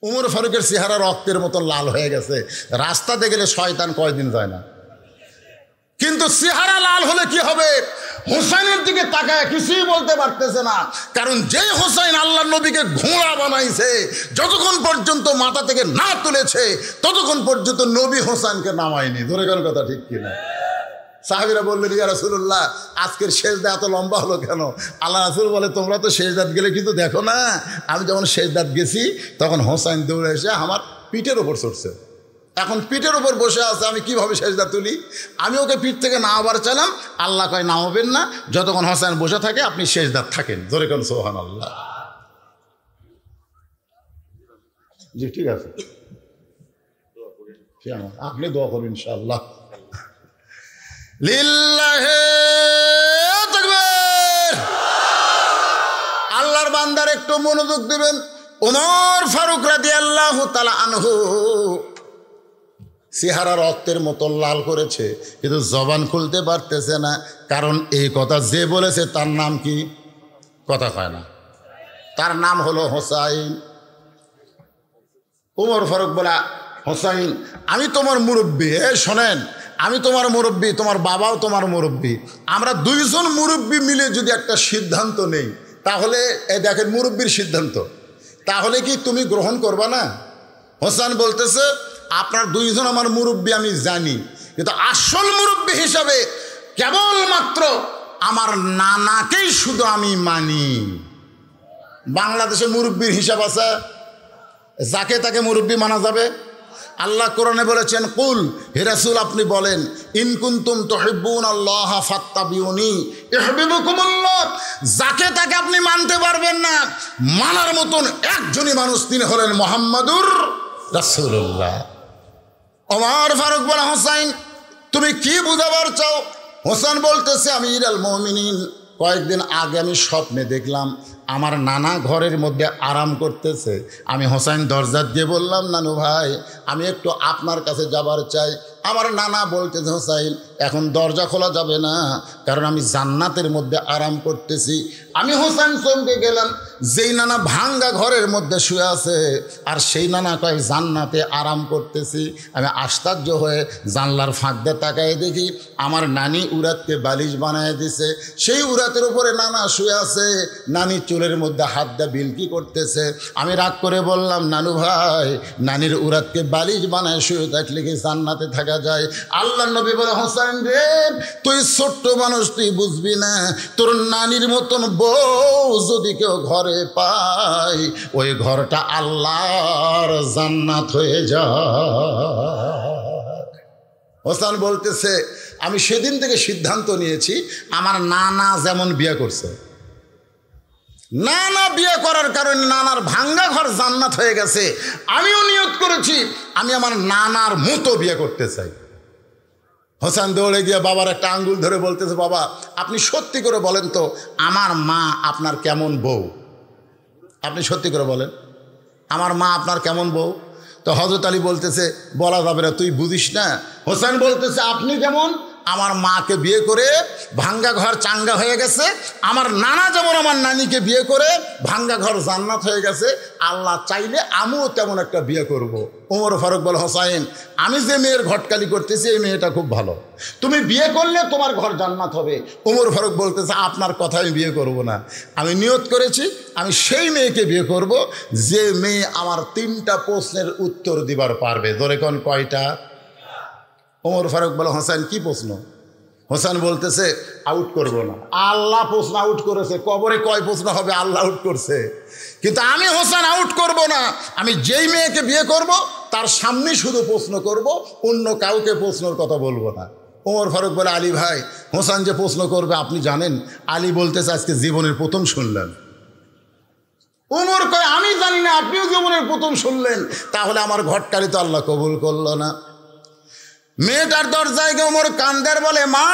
উমর ফারুকের চেহারা রক্তের মতো লাল হয়ে গেছে। রাস্তাতে গেলে শয়তান কয়দিন যায় না, কিন্তু চেহারা লাল হলে কি হবে? হোসাইনের দিকে তাকায় কিছুই বলতে পারতেছে না, কারণ যে হোসাইন আল্লাহর নবীকে ঘোড়া বানাইছে, যতক্ষণ পর্যন্ত মাথা থেকে না তুলেছে ততক্ষণ পর্যন্ত নবী হোসাইনকে নামায়নি। ধরে কোন কথা ঠিক কিনা? সাহাবীরা বললেন, ইয়া রাসূলুল্লাহ, আজকের সেজদা এত লম্বা হলো কেন? আল্লাহ রাসূল বলে, তোমরা তো সেজদাত গেলে কিন্তু দেখো না, আমি যখন সেজদাত গেছি তখন হোসাইন দৌড়ে এসে আমার পিঠের ওপর চড়ছে। এখন পিঠের ওপর বসে আছে, আমি কিভাবে সেজদা তুলি? আমি ওকে পিঠ থেকে নামাবার চাইলাম, আল্লাহ কয় নামাবেন না, যতক্ষণ হোসাইন বসে থাকে আপনি সেজদাত থাকেন। জোরে কোন সুবহানাল্লাহ। জি ঠিক আছে, আপনি দোয়া করুন ইনশাআল্লাহ। লিল্লাহে তাকবীর। আল্লাহর বান্দার একটু মনোযোগ দিবেন। ওমর ফারুক রাদিয়াল্লাহু তাআলা আনহু চেহারা রক্তের মতো লাল করেছে, কিন্তু জবান খুলতে পারতেছে না, কারণ এই কথা যে বলেছে তার নাম কি? কথা কয় না। তার নাম হলো হোসাইন। ওমর ফারুক বলা, হোসাইন আমি তোমার মুরব্বী, শোনেন, আমি তোমার মুরব্বী, তোমার বাবাও তোমার মুরব্বী, আমরা দুইজন মুরব্বী মিলে যদি একটা সিদ্ধান্ত নেই, তাহলে এই দেখেন মুরব্বীর সিদ্ধান্ত, তাহলে কি তুমি গ্রহণ করবা না? হোসাইন বলতেছে, আপনার দুইজন আমার মুরব্বী আমি জানি, কিন্তু আসল মুরব্বী হিসাবে কেবলমাত্র আমার নানাকেই শুধু আমি মানি। বাংলাদেশে মুরব্বীর হিসাব আছে, যাকে তাকে মুরব্বী মানা যাবে? আল্লাহ কোরআনে বলেছেন, কুল, হে রাসূল আপনি বলেন, ইন কুনতুম তুহিব্বুনাল্লাহ ফাত্তাবিউনি ইউহিব্বুকুমুল্লাহ। যাকে তাকে আপনি মানতে পারবেন না, মানার মতন একজনই মানুষ, তিনি হলেন মুহাম্মাদুর রাসূলুল্লাহ। ওমর ফারুক বলে, হোসাইন তুমি কি বুঝাবার চাও? হোসেন বলতেছে, আমিরুল মুমিনিন, কয়েকদিন আগে আমি স্বপ্নে দেখলাম আমার নানা ঘরের মধ্যে আরাম করতেছে। আমি হোসাইন দরজা দিয়ে বললাম, নানু ভাই আমি একটু আপনার কাছে যাবার চাই। আমার নানা বলতেছে, হোসাইন এখন দরজা খোলা যাবে না, কারণ আমি জান্নাতের মধ্যে আরাম করতেছি। আমি হোসাইন চমকে গেলাম, যেই নানা ভাঙ্গা ঘরের মধ্যে শুয়ে আছে আর সেই নানা কয় জান্নাতে আরাম করতেছি। আমি আশ্চর্য হয়ে জানলার ফাঁক দিয়ে তাকায় দেখি আমার নানি উরাতকে বালিশ বানায় দিছে, সেই উরাতের উপরে নানা শুয়ে আছে, নানি চুলের মধ্যে হাত দিয়ে বিলকি করতেছে। আমি রাগ করে বললাম, নানু ভাই নানির উরাতকে বালিশ বানায় শুয়ে থাকলে কি জান্নাতে থাকা যায়? আল্লাহ নবী বলে, হোসেন রে তুই ছোট্ট মানুষ, তুই বুঝবি না, তোর নানির মতন বউ যদি কেউ ঘরে পায়, ওই ঘরটা আল্লাহর জান্নাত হয়ে যায়। হোসেন বলতেছে, আমি সেদিন থেকে সিদ্ধান্ত নিয়েছি, আমার নানা যেমন বিয়ে করছে, নানা বিয়ে করার কারণে নানার ভাঙ্গা ঘর জান্নাত হয়ে গেছে, আমিও নিয়ত করেছি আমি আমার নানার মতো বিয়ে করতে চাই। হোসেন দৌড়ে গিয়ে বাবার একটা আঙ্গুল ধরে বলতেছে, বাবা আপনি সত্যি করে বলেন তো আমার মা আপনার কেমন বউ? আপনি সত্যি করে বলেন আমার মা আপনার কেমন বউ? তো হযরত আলী বলতেছে, বলা যাবে না, তুই বুঝিস না। হোসেন বলতেছে, আপনি যেমন আমার মাকে বিয়ে করে ভাঙ্গা ঘর চাঙ্গা হয়ে গেছে, আমার নানা যেমন আমার নানিকে বিয়ে করে ভাঙ্গা ঘর জান্নাত হয়ে গেছে, আল্লাহ চাইলে আমিও তেমন একটা বিয়ে করব। ওমর ফারুক বলে, হোসাইন আমি যে মেয়ের ঘটকালি করতেছি এই মেয়েটা খুব ভালো, তুমি বিয়ে করলে তোমার ঘর জান্নাত হবে। ওমর ফারুক বলতেছে, আপনার কথা আমি বিয়ে করব না, আমি নিয়ত করেছি আমি সেই মেয়েকে বিয়ে করব যে মেয়ে আমার 3টা প্রশ্নের উত্তর দিবার পারবে। ধরে কোন কয়টা? ওমর ফারুক বলে, হোসেন কি প্রশ্ন? হোসেন বলতেছে, আউট করব না। আল্লাহ প্রশ্ন আউট করেছে, কবরে কয় প্রশ্ন হবে? আল্লাহ আউট করছে, কিন্তু আমি হোসেন আউট করব না। আমি যেই মেয়েকে বিয়ে করব তার সামনে শুধু প্রশ্ন করব, অন্য কাউকে প্রশ্নের কথা বলবো না। ওমর ফারুক বলে, আলী ভাই হোসেন যে প্রশ্ন করবে আপনি জানেন? আলী বলতেছে, আজকে জীবনের প্রথম শুনলেন। ওমর কয়, আমি জানি না, আপনিও জীবনের প্রথম শুনলেন, তাহলে আমার ঘটকালি তো আল্লাহ কবুল করলো না। মেয়েটার দরজায় গিয়ে ওমর কান্দের বলে, মা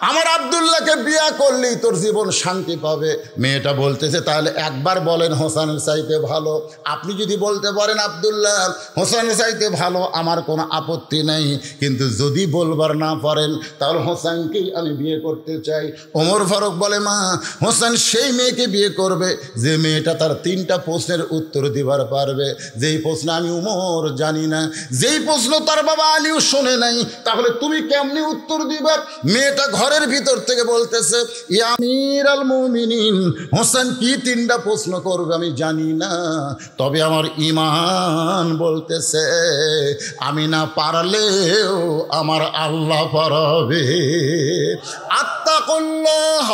আমার আব্দুল্লাহকে বিয়া করলেই তোর জীবন শান্তি পাবে। মেয়েটা বলতেছে তাহলে একবার বলেন হোসেনের চাইতে ভালো। আপনি যদি বলতে পারেন আব্দুল্লাহ হোসেনের চাইতে ভালো আমার কোনো আপত্তি নেই, কিন্তু যদি বলবার না পারেন তাহলে হোসেনকেই আমি বিয়ে করতে চাই। ওমর ফারুক বলে মা হোসেন সেই মেয়েকে বিয়ে করবে যে মেয়েটা তার 3টা প্রশ্নের উত্তর দিবার পারবে। যেই প্রশ্ন আমি উমর জানি না, যেই প্রশ্ন তার বাবা আলীও শোনে নাই, তাহলে তুমি কেমনি উত্তর দিবে? মেয়েটা ঘরের ভিতর থেকে বলতেছে ইয়া আমিরুল মুমিনিন হোসেন কি 3টা প্রশ্ন করবে আমি জানি না, তবে আমার ঈমান বলতেছে আমি না পারলেও আমার আল্লাহ পারবে। আত্তাকুল্লাহ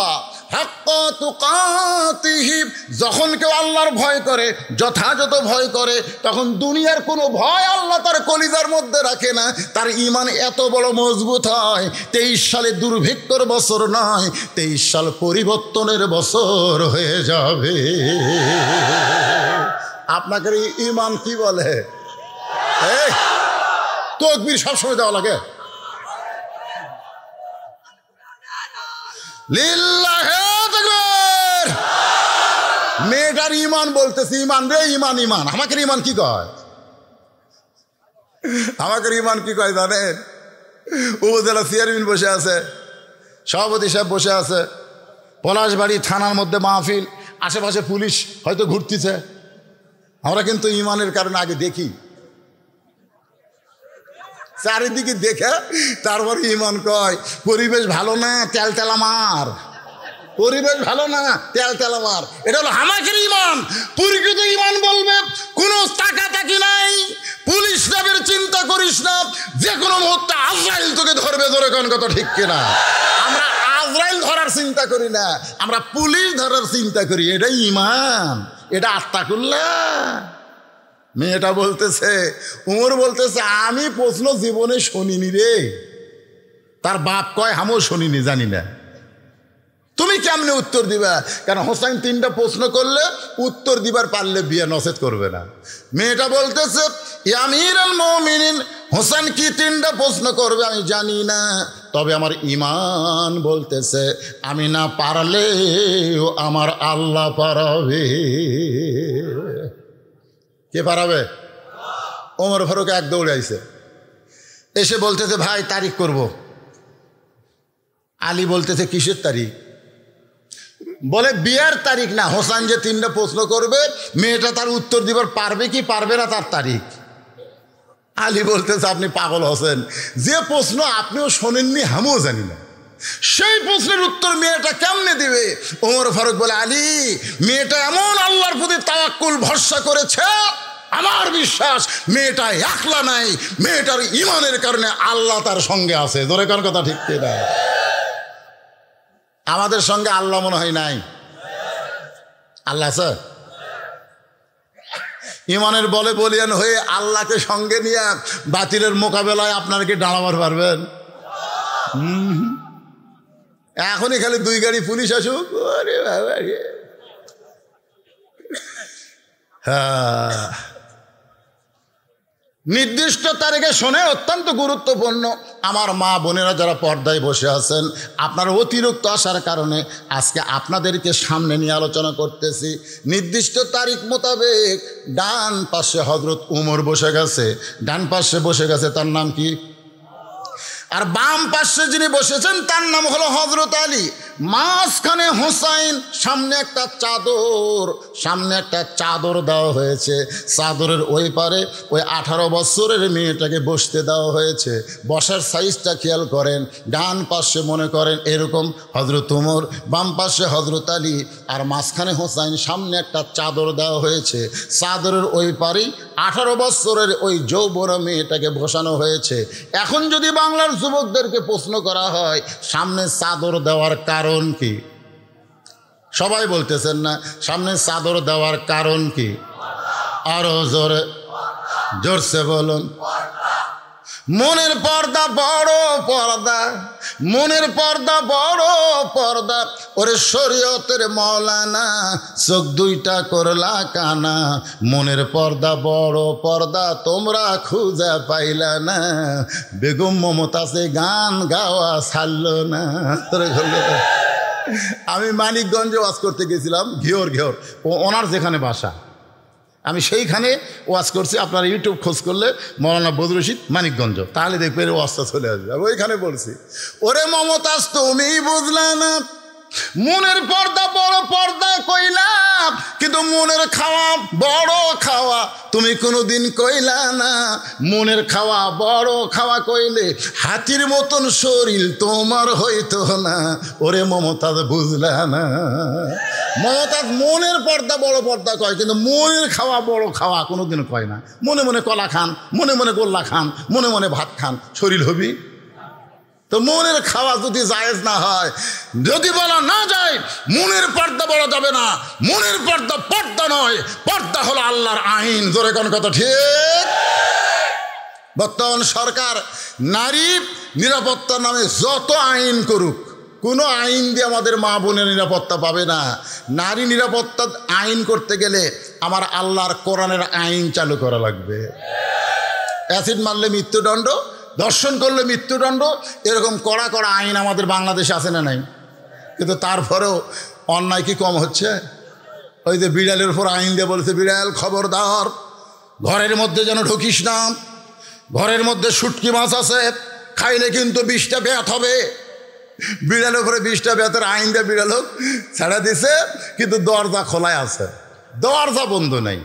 হাক্কা তুকাতিহি, যখন কেউ আল্লাহর ভয় করে, যথাযথ ভয় করে, তখন দুনিয়ার কোনো ভয় আল্লাহ তার কলিজার মধ্যে রাখে না। তার ঈমান এত বড় মজবুত হয়। 23 সালে দুর্ভিক্ষর বছর নয়, 23 সাল পরিবর্তনের বছর হয়ে যাবে। আপনাকে ঈমান কি বলে? তাকবীর সবসময় দেওয়া লাগে। লিল্লাহে তাকবীর। মেয়েটার ঈমান বলতেছে ঈমান রে ঈমান ঈমান। আমাকে ঈমান কি কয়? আমাকে ঈমান কি কয় জানেন? উপজেলা চেয়ারম্যান বসে আছে, সভাপতি সাহেব বসে আছে, পলাশবাড়ি থানার মধ্যে মাহফিল, আশেপাশে পুলিশ হয়তো ঘুরতেছে। আমরা কিন্তু ঈমানের কারণে আগে দেখি, চারিদিকে দেখে তারপর ঈমান কয়। পরিবেশ ভালো না তেল তেলা মার, পরিবেশ ভালো না তেল তেলা মার, এটা হলো হামাকের ঈমান। প্রকৃত ঈমান বলবে কোনো তাকাতাকি নাই, পুলিশ যাবের চিন্তা করিস না, যে কোনো মুহূর্তে আজরাইল তোকে ধরবে। ধরে কোন কথা ঠিক কিনা? আমরা আজরাইল ধরার চিন্তা করি না, আমরা পুলিশ ধরার চিন্তা করি। এটা ঈমান, এটা আত্তাকুল্লাহ। মেয়েটা বলতেছে, উমর বলতেছে আমি প্রশ্ন জীবনে শুনিনি রে। তার বাপ কয় আমিও শুনিনি, জানি না। তুমি কেমনে উত্তর দিবা? কারণ হোসেন 3টা প্রশ্ন করলে উত্তর দিবার পারলে বিয়ে নসেদ করবে না। মেয়েটা বলতেছে ইয়া আমিরুল মুমিনিন হোসেন কি 3টা প্রশ্ন করবে আমি জানি না, তবে আমার ঈমান বলতেছে আমি না পারলেও আমার আল্লাহ পারাবে। কে পারাবে? ওমর ফারুক এক দৌড়ে আইছে, এসে বলতেছে ভাই তারিখ করব। আলী বলতেছে কিসের তারিখ? বলে বিয়ের তারিখ না, হোসেন যে 3টা প্রশ্ন করবে মেয়েটা তার উত্তর দিবার পারবে কি পারবে না তার তারিখ। আলী বলতেছে আপনি পাগল হোসেন, যে প্রশ্ন আপনিও শোনেননি আমিও জানি না, সেই প্রশ্নের উত্তর মেয়েটা কেমনে দিবে? ওমর ফারুক বলে আলী মেয়েটা এমন আল্লাহর প্রতি তাওয়াক্কুল ভরসা করেছে, আমার বিশ্বাস মেয়েটা একলা নাই, মেয়েটার ঈমানের কারণে আল্লাহ তার সঙ্গে আছে। ধরে কোন কথা ঠিক কিনা? আমাদের সঙ্গে আল্লাহ মনে হয় নাই, আল্লাহ আছে। ঈমানের বলে বলিয়ান হয়ে আল্লাহকে সঙ্গে নিয়ে বাতিলের মোকাবেলায় আপনারা কি দাঁড়াবার পারবেন? এখনই খালি 2 গাড়ি পুলিশ আসুক, আরে বাবা রে। হ্যাঁ, নির্দিষ্ট তারিখে শোনে অত্যন্ত গুরুত্বপূর্ণ। আমার মা বোনেরা যারা পর্দায় বসে আছেন, আপনার অতিরিক্ত আসার কারণে আজকে আপনাদেরকে সামনে নিয়ে আলোচনা করতেছি। নির্দিষ্ট তারিখ মোতাবেক ডান পাশে হজরত উমর বসে গেছে, ডান পাশে বসে গেছে তার নাম কি? আর বাম পাশে যিনি বসেছেন তার নাম হলো হজরত আলী। মাঝখানে হোসাইন, সামনে একটা চাদর দেওয়া হয়েছে। চাদরের ওই পারে ওই 18 বছরের মেয়েটাকে বসতে দেওয়া হয়েছে। বসার সাইজটা খেয়াল করেন, ডান পাশে মনে করেন এরকম হজরত উমর, বাম পাশে হজরত আলী, আর মাঝখানে হোসাইন, সামনে একটা চাদর দেওয়া হয়েছে। চাদরের ওই পারেই 18 বছরের ওই যৌবনা মেয়েটাকে বসানো হয়েছে। এখন যদি বাংলার যুবকদেরকে প্রশ্ন করা হয় সামনে চাদর দেওয়ার কারণ কি, সবাই বলতেছেন না সামনে চাদর দেওয়ার কারণ কি? আরো জোরে জোরসে বলুন। মনের পর্দা বড় পর্দা, মনের পর্দা বড় পর্দা, ওরে শরীয়তের মৌলানা চোখ দুইটা করলা কানা। মনের পর্দা বড় পর্দা তোমরা খুঁজে পাইলা না, বেগম মমতাজে গান গাওয়া ছাড়লো না। আমি মানিকগঞ্জে ওয়াজ করতে গেছিলাম, ঘিওর ওনার যেখানে বাসা, আমি সেইখানে ওয়াজ করছি। আপনারা ইউটিউব খোঁজ করলে মৌলানা বদরুল রশিদ মানিকগঞ্জ, তাহলে দেখবেন ওয়াজটা চলে আসবে। আমি ওইখানে বলছি, ওরে মমতাজ তুমি বুঝলা না, মনের পর্দা বড় পর্দা কইলা, কিন্তু মনের খাওয়া বড় খাওয়া তুমি কোনোদিন কইলা না। মনের খাওয়া বড় খাওয়া কইলে হাতির মতন শরীর তোমার হইতো না। ওরে মমতাজ বুঝলা না, মমতাজ মনের পর্দা বড় পর্দা কয়, কিন্তু মনের খাওয়া বড় খাওয়া কোনোদিন কয় না। মনে মনে কলা খান, মনে মনে গোল্লা খান, মনে মনে ভাত খান, শরীর হবি? তো মনের খাওয়া যদি জায়েজ না হয়, যদি বলা না যায় মনের পর্দা বলা যাবে না, মনের পর্দা পর্দা নয়, পর্দা হলো আল্লাহর আইন। জোরে কোন কথা ঠিক? বর্তমান সরকার নারী নিরাপত্তার নামে যত আইন করুক, কোনো আইন দিয়ে আমাদের মা বোনের নিরাপত্তা পাবে না। নারী নিরাপত্তা আইন করতে গেলে আমার আল্লাহর কোরআনের আইন চালু করা লাগবে। অ্যাসিড মারলে মৃত্যুদণ্ড, ধর্ষণ করলে মৃত্যুদণ্ড, এরকম কড়া কড়া আইন আমাদের বাংলাদেশে আছে না নাই? কিন্তু তারপরেও অন্যায় কি কম হচ্ছে? ওই যে বিড়ালের উপর আইন দিয়ে বলেছে, বিড়াল খবরদার ঘরের মধ্যে যেন ঢুকিস না, ঘরের মধ্যে শুটকি মাছ আছে, খাইলে কিন্তু 20টা বেত হবে। বিড়ালের উপরে 20টা বেতের আইন দিয়ে বিড়াল ছেড়ে দিছে, কিন্তু দরজা খোলাই আছে, দরজা বন্ধ নাই।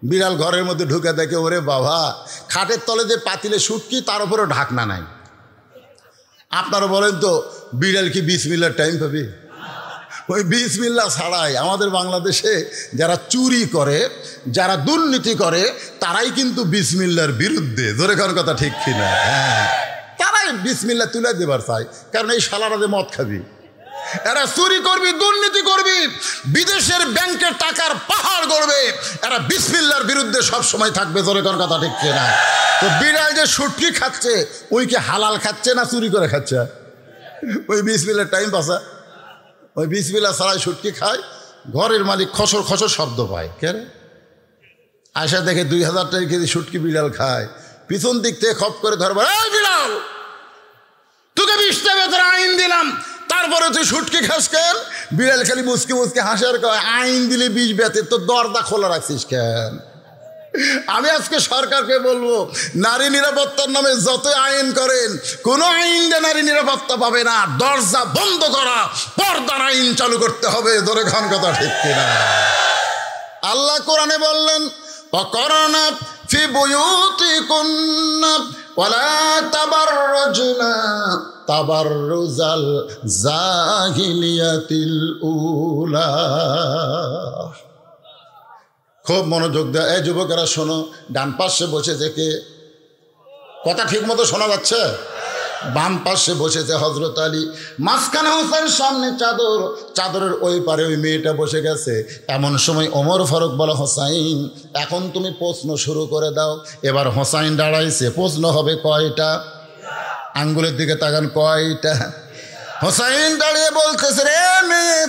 বিড়াল ঘরের মধ্যে ঢুকে দেখে, ওরে বাবা, খাটের তলে যে পাতিলে শুটকি, তার উপরে ঢাকনা নাই। আপনারা বলেন তো, বিড়াল কি বিসমিল্লার টাইম পাবে? ওই বিসমিল্লা ছাড়াই আমাদের বাংলাদেশে যারা চুরি করে, যারা দুর্নীতি করে, তারাই কিন্তু বিসমিল্লার বিরুদ্ধে। জোরে কোন কথা ঠিক কিনা? হ্যাঁ, তারাই বিসমিল্লা তুলে দেবার চাই, কারণ এই শালারা যে মদ খাবি, এরা চুরি করবি, দুর্নীতি করবি, বিদেশের ব্যাংকের টাকার পাহাড় গড়বে, এরা বিসমিল্লার বিরুদ্ধে সব সময় থাকবে। জোরে কোন কথা ঠিক কিনা? তো বিড়াল যে শুটকি খাচ্ছে, ওই কি হালাল খাচ্ছে না চুরি করে খাচ্ছে? ওই বিসমিল্লার টাইম পাসা, ওই বিসমিল্লা ছাড়াই শুটকি খায়, ঘরের মালিক খসর খসর শব্দ পায়। কেন? আশা দেখে 2000 টাকা কেজি শুটকি বিড়াল খায়, পিছন দিক থেকে খপ করে ধরবার, এই বিড়াল, তোকে 20টা বেতের আইন দিলাম, তারপরে তুই শুটকি খাস কেন? বিড়াল খালি মুসকে মুসকে হাসার কয়, আইন দিলে 20 বেতের, তো দরজা খোলা রাখছিস কেন? আমি আজকে সরকারকে বলবো, নারী নিরাপত্তার নামে যত আইন করেন, কোনো আইন দিয়ে নারী নিরাপত্তা পাবে না। দরজা বন্ধ করা, পর্দার আইন চালু করতে হবে। ধরে খান কথা ঠিক কিনা? আল্লাহ কোরআনে বললেন, অকরনা ফি বুয়ুতিকুন্না ওয়ালা তাবাররুজনা তাবাররুজাল জাহিলিয়াতিল উলা। খুব মনোযোগ দেয়। এই যুবকেরা শোনো, ডান পাশে বসে থেকে কথা ঠিক মতো শোনা যাচ্ছে? বাম পাশে বসেছে হজরত আলী, মাঝখানে হোসেন, সামনে চাদর, চাদরের ওই পারে ওই মেয়েটা বসে গেছে। এমন সময় ওমর ফারুক বলে, হোসাইন, এখন তুমি প্রশ্ন শুরু করে দাও। এবার হোসাইন দাঁড়াইছে, প্রশ্ন হবে কয়টা? আঙ্গুলের দিকে তাকান, কয়টা? হোসাইন দাঁড়িয়ে বলতেছে, রে মেয়ে,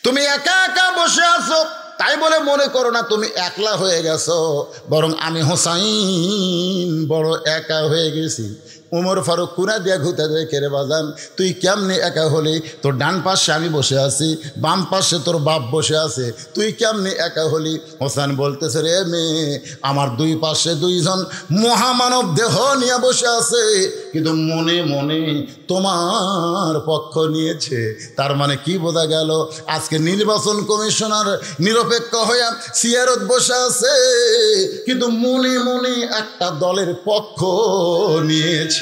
তুমি একা একা বসে আছো, তাই বলে মনে করো না তুমি একলা হয়ে গেছো, বরং আমি হোসাইন বড় একা হয়ে গেছি। উমর ফারুক কুনা দিয়া ঘুতে দেখে, রে বাজান, তুই কেমনি একা হলি? তোর ডান পাশে আমি বসে আছি, বাম পাশে তোর বাপ বসে আছে, তুই কেমনি একা হলি? হোসেন বলতেছে, রে মেয়ে, আমার দুই পাশে 2 জন মহামানব দেহ নিয়ে বসে আছে, কিন্তু মনে মনে তোমার পক্ষ নিয়েছে। তার মানে কি বোঝা গেল? আজকে নির্বাচন কমিশনার নিরপেক্ষ হয়ে চেয়ারত বসে আছে, কিন্তু মনে মনে একটা দলের পক্ষ নিয়েছে।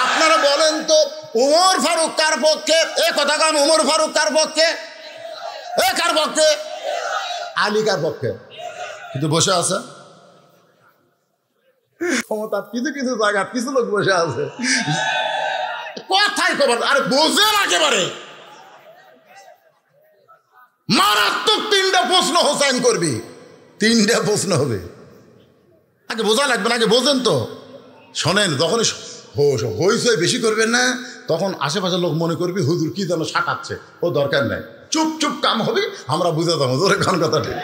আপনারা বলেন তো, উমর ফারুক কার পক্ষে? এ কথা কান, উমর ফারুক কার পক্ষে? এ কার পক্ষে? আলী কার পক্ষে? কিন্তু বসে আছে ক্ষমতা, কিছু কিছু জায়গা কিছু লোক বসে আছে, কথাই খবর আর বোঝে না একেবারে। মারাত্মক 3টা প্রশ্ন হোসাইন করবি, 3টা প্রশ্ন হবে। আগে বোঝা লাগবে না, আগে বোঝেন তো। শোনেন, যখনই হইচই বেশি করবেন না, তখন আশেপাশের লোক মনে করবি হুজুর কি যেন সাটাচ্ছে, ও দরকার নাই, চুপ চুপ কাম হবে, আমরা বুঝে যাবো জোরে কোন কথা ঠিক।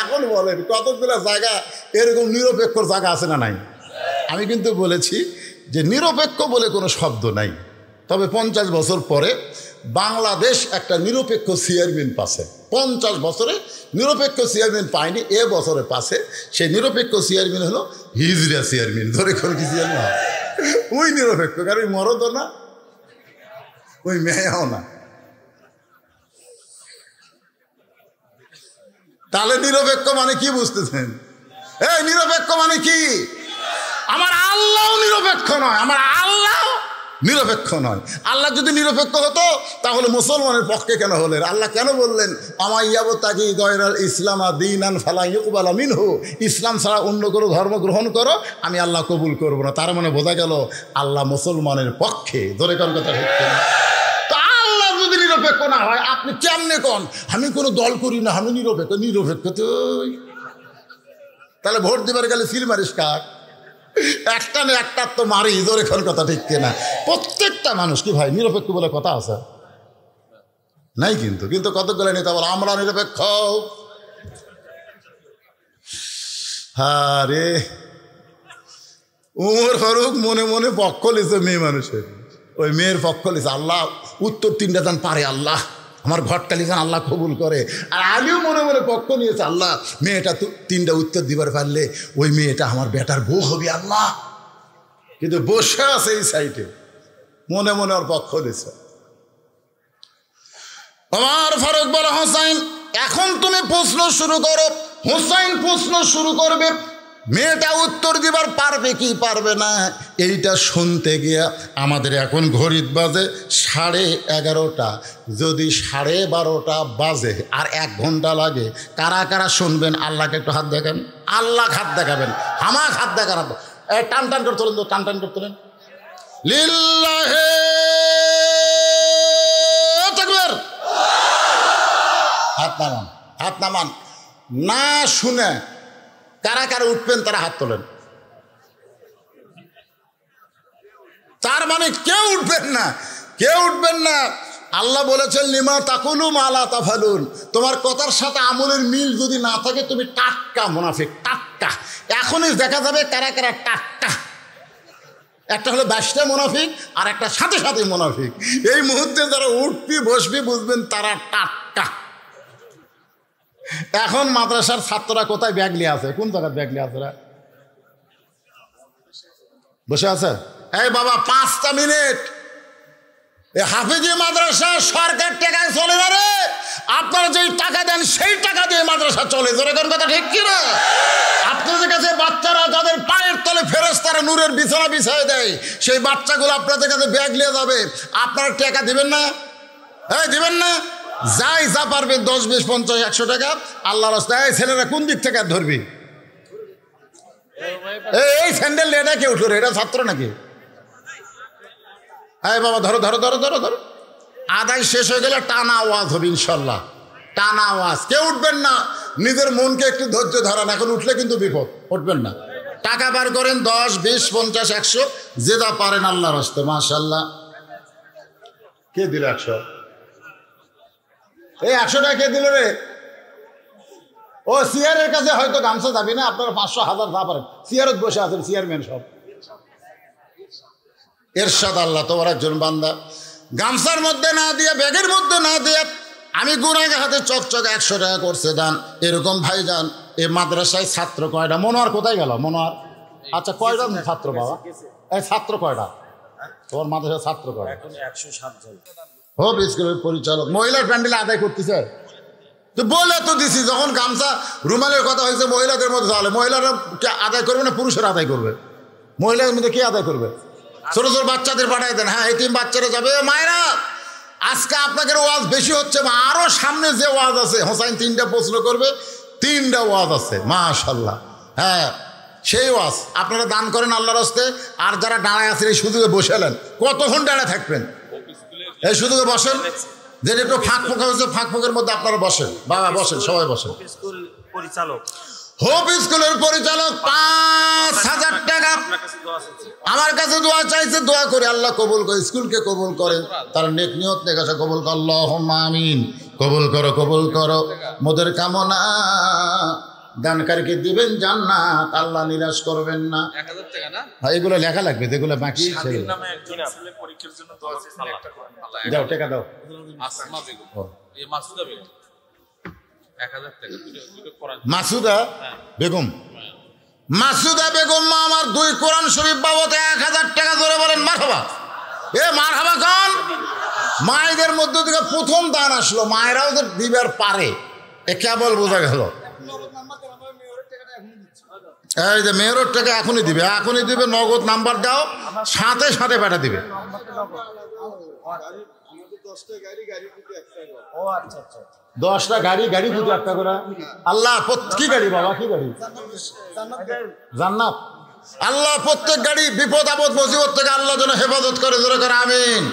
এখন বলেন কতগুলো জায়গা এরকম নিরপেক্ষ জায়গা আছে না নাই? আমি কিন্তু বলেছি যে নিরপেক্ষ বলে কোনো শব্দ নাই, তবে 50 বছর পরে বাংলাদেশ একটা নিরপেক্ষ চেয়ারম্যান পাচ্ছে। 50 বছরে নিরপেক্ষ চেয়ারম্যান পায়নি, এ বছরে পাচ্ছে। সেই নিরপেক্ষ চেয়ারম্যান হলো হিজড়া চেয়ারম্যান। ধরে কোন কি চেয়ারম্যান? ওই নিরপেক্ষ, কারণ ওই মরদও না, ওই মেয়াও না। তাহলে নিরপেক্ষ মানে কি বুঝতেছেন? এই নিরপেক্ষ মানে কি? আমার আল্লাহ নিরপেক্ষ নয়, আমার আল্লাহ নিরপেক্ষ নয়। আল্লাহ যদি নিরপেক্ষ হতো তাহলে মুসলমানের পক্ষে কেন হলেন? আল্লাহ কেন বললেন আমাইয়াবতাগি গয়রাল ইসলাম দীনান ফালা ইউকবালা মিনহু, ইসলাম ছাড়া অন্য কোনো ধর্ম গ্রহণ করো, আমি আল্লাহ কবুল করব না। তার মানে বোঝা গেল আল্লাহ মুসলমানের পক্ষে। ধরে কোন কথা ঠিক না? তো আল্লাহ যদি নিরপেক্ষ না হয় আপনি কেমনে কোন আমি কোনো দল করি না, আমি নিরপেক্ষ? নিরপেক্ষ তো তাহলে ভোট দিবার গেলে সিল মারিস কাক? একটা না একটা তো মারি। জোরে কোন কথা ঠিক কিনা? প্রত্যেকটা মানুষ কি ভাই নিরপেক্ষ বলে কথা আছে নাই? কিন্তু কিন্তু কতগুলো নেতা বলে আমরা নিরপেক্ষ। আরে উমর ফারুক মনে মনে পক্ষ লিছে মেয়ে মানুষের, ওই মেয়ের পক্ষ লিছে। আল্লাহ উত্তর 3টা দান পারে, আল্লাহ আমার ঘরটা লিখান আল্লাহ কবুল করে। আর আমিও মনে মনে পক্ষ নিয়েছে, আল্লাহ মেয়েটা 3টা উত্তর দিবার পারলে ওই মেয়েটা আমার বেটার বউ হবে আল্লাহ। কিন্তু বসে আছে এই সাইডে মনে মনে ওর পক্ষ দিছে। আমার ফারুক বলে হোসাইন এখন তুমি প্রশ্ন শুরু করো। হোসাইন প্রশ্ন শুরু করবে, মেয়েটা উত্তর দিবার পারবে কি পারবে না এইটা শুনতে গিয়া আমাদের এখন ঘড়ির বাজে 11:30। যদি 12:30 বাজে আর 1 ঘন্টা লাগে, কারা কারা শুনবেন আল্লাহকে একটু হাত দেখান। আল্লাহ হাত দেখাবেন, আমার হাত দেখান। টান টান করে তোলেন তো, টান টান করে তোলেন। লিল্লাহে তাকবীর। হাত নামান, হাত নামান। না শুনে কারা কারা উঠবেন তারা হাত তোলেন। তার মানে কেউ উঠবেন না, কেউ উঠবেন না। আল্লাহ বলেছেন লিমা তাকুলু মা লা তাফালুন, তোমার কথার সাথে আমলের মিল যদি না থাকে তুমি টাটকা মুনাফিক, টাটকা। এখনই দেখা যাবে কারা কারা টাটকা। একটা হলো 22টা মুনাফিক আর একটা সাথে সাথে মুনাফিক। এই মুহূর্তে যারা উঠবি বসবি বুঝবেন তারা টাটকা। এখন মাদ্রাসার ছাত্ররা কোথায় ব্যাগ নিয়ে আছে? কোন জায়গায় ব্যাগ নিয়ে আছে? বসে আছে। এই বাবা 5টা মিনিট। হাফিজি মাদ্রাসা সরকার টাকায় চলে না রে, আপনারা যেই টাকা দেন সেই টাকা দিয়ে মাদ্রাসা চলে। জোরে কোন কথা ঠিক কিনা? আপনাদের কাছে বাচ্চারা যাদের পায়ের তলে ফেরেশতারা নূরের বিছানা বিছায় দেয়, সেই বাচ্চাগুলো আপনাদের কাছে ব্যাগ নিয়ে যাবে, আপনারা টাকা দিবেন না? হ্যাঁ দিবেন না? যাই যা পারবে 10, 20, 50, 100 টাকা আল্লাহর রাস্তায়। ছেলেরা কোন দিক থেকে ধরবি? এই স্যান্ডেল এটা কে উঠলো রে? এটা ছাত্র নাকি? এই বাবা ধরো ধরো ধরো ধরো ধরো। আদায় শেষ হয়ে গেলে টানা আওয়াজ হবে ইনশাল্লাহ, টানা আওয়াজ। কেউ উঠবেন না, নিজের মনকে একটু ধৈর্য ধরান। এখন উঠলে কিন্তু বিপদ, উঠবেন না। টাকা বার করেন 10, 20, 50, 100 যেটা পারেন আল্লাহর রাস্তায়। মাশাল্লাহ। কে দিল 100? এই 100 টাকা কে দিল রে? ও সিয়ারের কাছে হয়তো গামছা যাবি না, আপনারা 500, 1000 যা পারেন। সিয়ারত বসে আছেন চেয়ারম্যান সব। এরশাদ আল্লাহ তোমার একজন বান্দা গামছার মধ্যে না দিয়ে, ব্যাগের মধ্যে না দিয়ে আমি গুনাগে হাতে চকচকে 100 টাকা করছে দান। এরকম ভাই যান। এই মাদ্রাসায় ছাত্র কয়টা? মনোয়ার কোথায় গেল? মনোয়ার আচ্ছা কয়টা ছাত্র বাবা? এই ছাত্র কয়টা তোমার মাদ্রাসায়? ছাত্র কয়টা? 107 জন। হোপ স্কুলের পরিচালক মহিলার প্যান্ডেলে আদায় করতেছে তো বলে তো দিছি। যখন গামছা রুমালের কথা হয়েছে মহিলাদের মধ্যে, তাহলে মহিলারা আদায় করবে না পুরুষেরা আদায় করবে? মহিলাদের মধ্যে কে আদায় করবে? ছোট ছোট বাচ্চাদের পাঠাই দেন। হ্যাঁ এতিম বাচ্চারা যাবে। মায়েরা আজকে আপনাদের ওয়াজ বেশি হচ্ছে, আরো সামনে যে ওয়াজ আছে হোসাইন 3টা প্রশ্ন করবে, 3টা ওয়াজ আছে মাশাল্লাহ। হ্যাঁ সেই ওয়াজ আপনারা দান করেন আল্লাহর রাস্তে। আর যারা দাঁড়ায় আছেন এই সুযোগে বসেলেন, কতক্ষণ দাঁড়ায় থাকবেন? এই সুযোগে বসেন। যেটা একটু ফাঁক ফোঁকা হয়েছে ফাঁক ফোঁকের মধ্যে আপনারা বসেন। বাবা বসেন, সবাই বসেন। স্কুল পরিচালক হোপ স্কুলের পরিচালক 5,000 টাকা আমার কাছে দোয়া চাইছে, দোয়া করে আল্লাহ কবুল করে, স্কুলকে কবুল করেন, তার নেক নিয়ত নেকাশা কবুল কর, আল্লাহুম্মা আমিন। কবুল করো, কবুল করো। মোদের কামনা দানকারীকে দিবেন জান্নাত, আল্লাহ নিরাশ করবেন না। 1000 টাকা না ভাই এগুলো লেখা লাগবে, যেগুলো বাকি স্বাধীন নামে একজন ছেলে পরীক্ষার জন্য দোয়া চাইছেন, একটা করে দাও, টাকা দাও। আসমা বেগম, এই মাসুদা বেগম 1000 টাকা দুটো কোরআন। মাসুদা বেগম, মাসুদা বেগম মা আমার 2 কোরআন শরীফ বাবদ 1000 টাকা ধরে বলেন মারহাবা। এ মারহাবা কোন মায়েদের মধ্য থেকে প্রথম দান আসলো, মায়েরাও ওদের দিবার পারে, এ কেবল বোঝা গেল। এই যে মেয়রের টাকা এখনই দিবে, এখনই দিবে, নগদ নাম্বার দাও, সাথে সাথে পাঠা দিবে। 10টা গাড়ি, গাড়ি প্রতি 1 টাকা করে। আল্লাহ কি গাড়ি বাবা, কি গাড়ি? জান্নাত। আল্লাহ প্রত্যেক গাড়ি বিপদ আপদ মুসিবত থেকে আল্লাহ যেন হেফাজত করে, জোরে করে আমিন।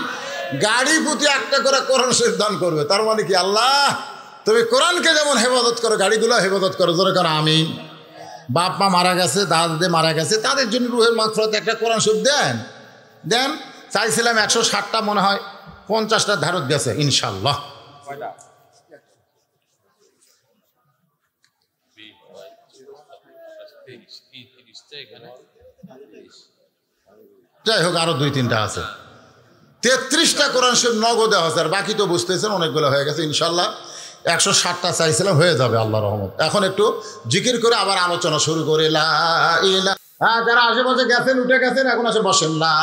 গাড়ি প্রতি 1 টাকা করে কোরআন শরীফ দান করবে, তার মানে কি আল্লাহ তুমি কোরআনকে যেমন হেফাজত করো, গাড়িগুলো হেফাজত করো, জোরে করে আমিন। বাপ মা মারা গেছে, দাদা মারা গেছে, তাদের জন্য রুহের মাগফিরাতে একটা কোরআন শরীফ দেন, দেন। চাইছিলাম 160টা, মনে হয় 50টা ধারত গেছে ইনশাল্লাহ। যাই হোক, আরো 2-3টা আছে। 33টা কোরআন শরীফ নগদে হচ্ছে, আর বাকি তো বুঝতেছেন অনেকগুলো হয়ে গেছে ইনশাল্লাহ। 160টা চাইছিলাম, হয়ে যাবে আল্লাহ রহমত। এখন একটু জিকির করে আবার আলোচনা শুরু করে। লা ইলাহা, হ্যাঁ যারা আশেপাশে গেছেন, উঠে গেছেন, এখন আসে বসেন। লা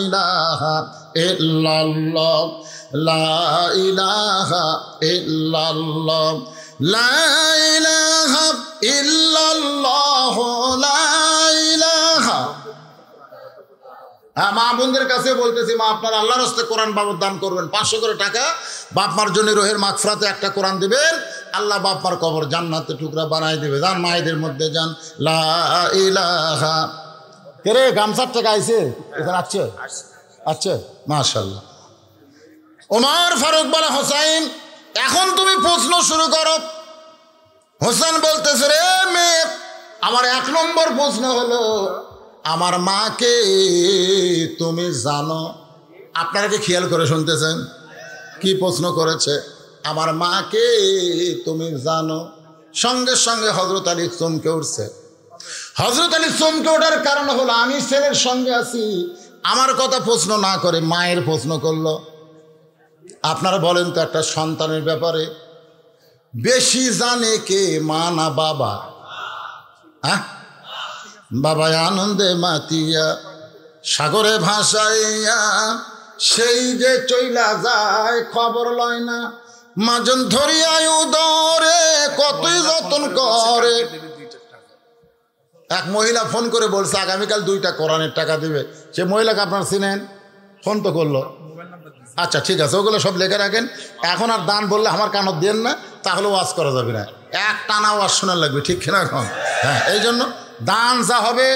ইলাহা ইল্লাল্লাহ, লা ইলাহা ইল্লাল্লাহ, লা ইলাহা ইল্লাল্লাহ, লা ইলাহা। হ্যাঁ মা বোনদের কাছে বলতেছি, মা আপনারা আল্লাহর রাস্তে কোরআন বাবদ দান করবেন, 500 করে টাকা। বাপ মার জন্য রোহের মাগফিরাতে একটা কোরআন দিবেন, আল্লাহ বাপ মার কবর জান্নাতে টুকরা বানাই দেবে। যান মায়েদের মধ্যে যান। লা ইলাহা। কে রে গামছার টাকা আইছে এখানে? আছে, আছে, মাশাআল্লাহ। ওমর ফারুক বলে, হোসাইন এখন তুমি প্রশ্ন শুরু করো। হোসেন বলতেছে, রে মেয়ে, আমার 1 নম্বর প্রশ্ন হলো, আমার মাকে তুমি জানো? আপনারা কি খেয়াল করে শুনতেছেন কি প্রশ্ন করেছে? আমার মাকে তুমি জানো? সঙ্গে সঙ্গে হযরত আলী চমকে উঠছে। হযরত আলী চমকে ওঠার কারণ হলো, আমি ছেলের সঙ্গে আছি, আমার কথা প্রশ্ন না করে মায়ের প্রশ্ন করলো। আপনারা বলেন তো, একটা সন্তানের ব্যাপারে বেশি জানে কে, মা না বাবা? হ্যাঁ, বাবা আনন্দে মাতিয়া সাগরে ভাসাইয়া সেই যে চইলা যায়, খবর লয় না, মাজন ধরিয়ায় উদরে কতই যতন করে। এক মহিলা ফোন করে বলছে আগামীকাল 2টা কোরআনের টাকা দিবে। সে মহিলাকে আপনারা চিনেন? ফোন তো করলো। আচ্ছা ঠিক আছে, ওগুলো সব লেখে রাখেন। এখন আর দান বললে আমার কানত দেন না, তাহলে ওয়াজ করা যাবে না, এক টানা ওয়াজ শোনা লাগবে, ঠিক কিনা এখন? হ্যাঁ, এই জন্য দান যা হবে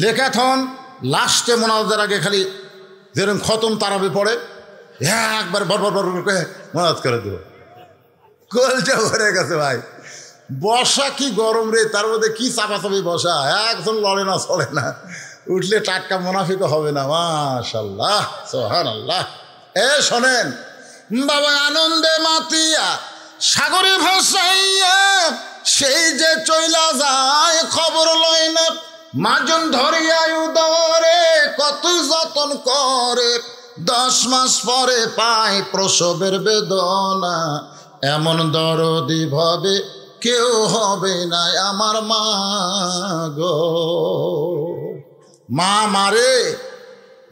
লেখাথন লাস্টে মোনাজাতের আগে খালি যেরকম খতম তারাবি পড়ে একবার বরবর বরবর করে মোনাজাত করে দেবো। কলটা ভরে গেছে ভাই। বসা কি গরম রে, তার মধ্যে কি চাপাচাপি বসা, একজন লড়ে না, চলে না, উঠলে টাটকা মুনাফিকও হবে না। মাশাআল্লাহ, সুবহানাল্লাহ। এ শোনেন, বাবা আনন্দে মাতিয়া সাগরে ভাসাইয়া সেই যে চইলা যায়, খবর লয় না, মাজন ধরিয়া উদরে কত যতন করে, 10 মাস পরে পায় প্রসবের বেদনা, এমন দরদি ভাবে কেউ হবে না আমার মা গো। মা মারে,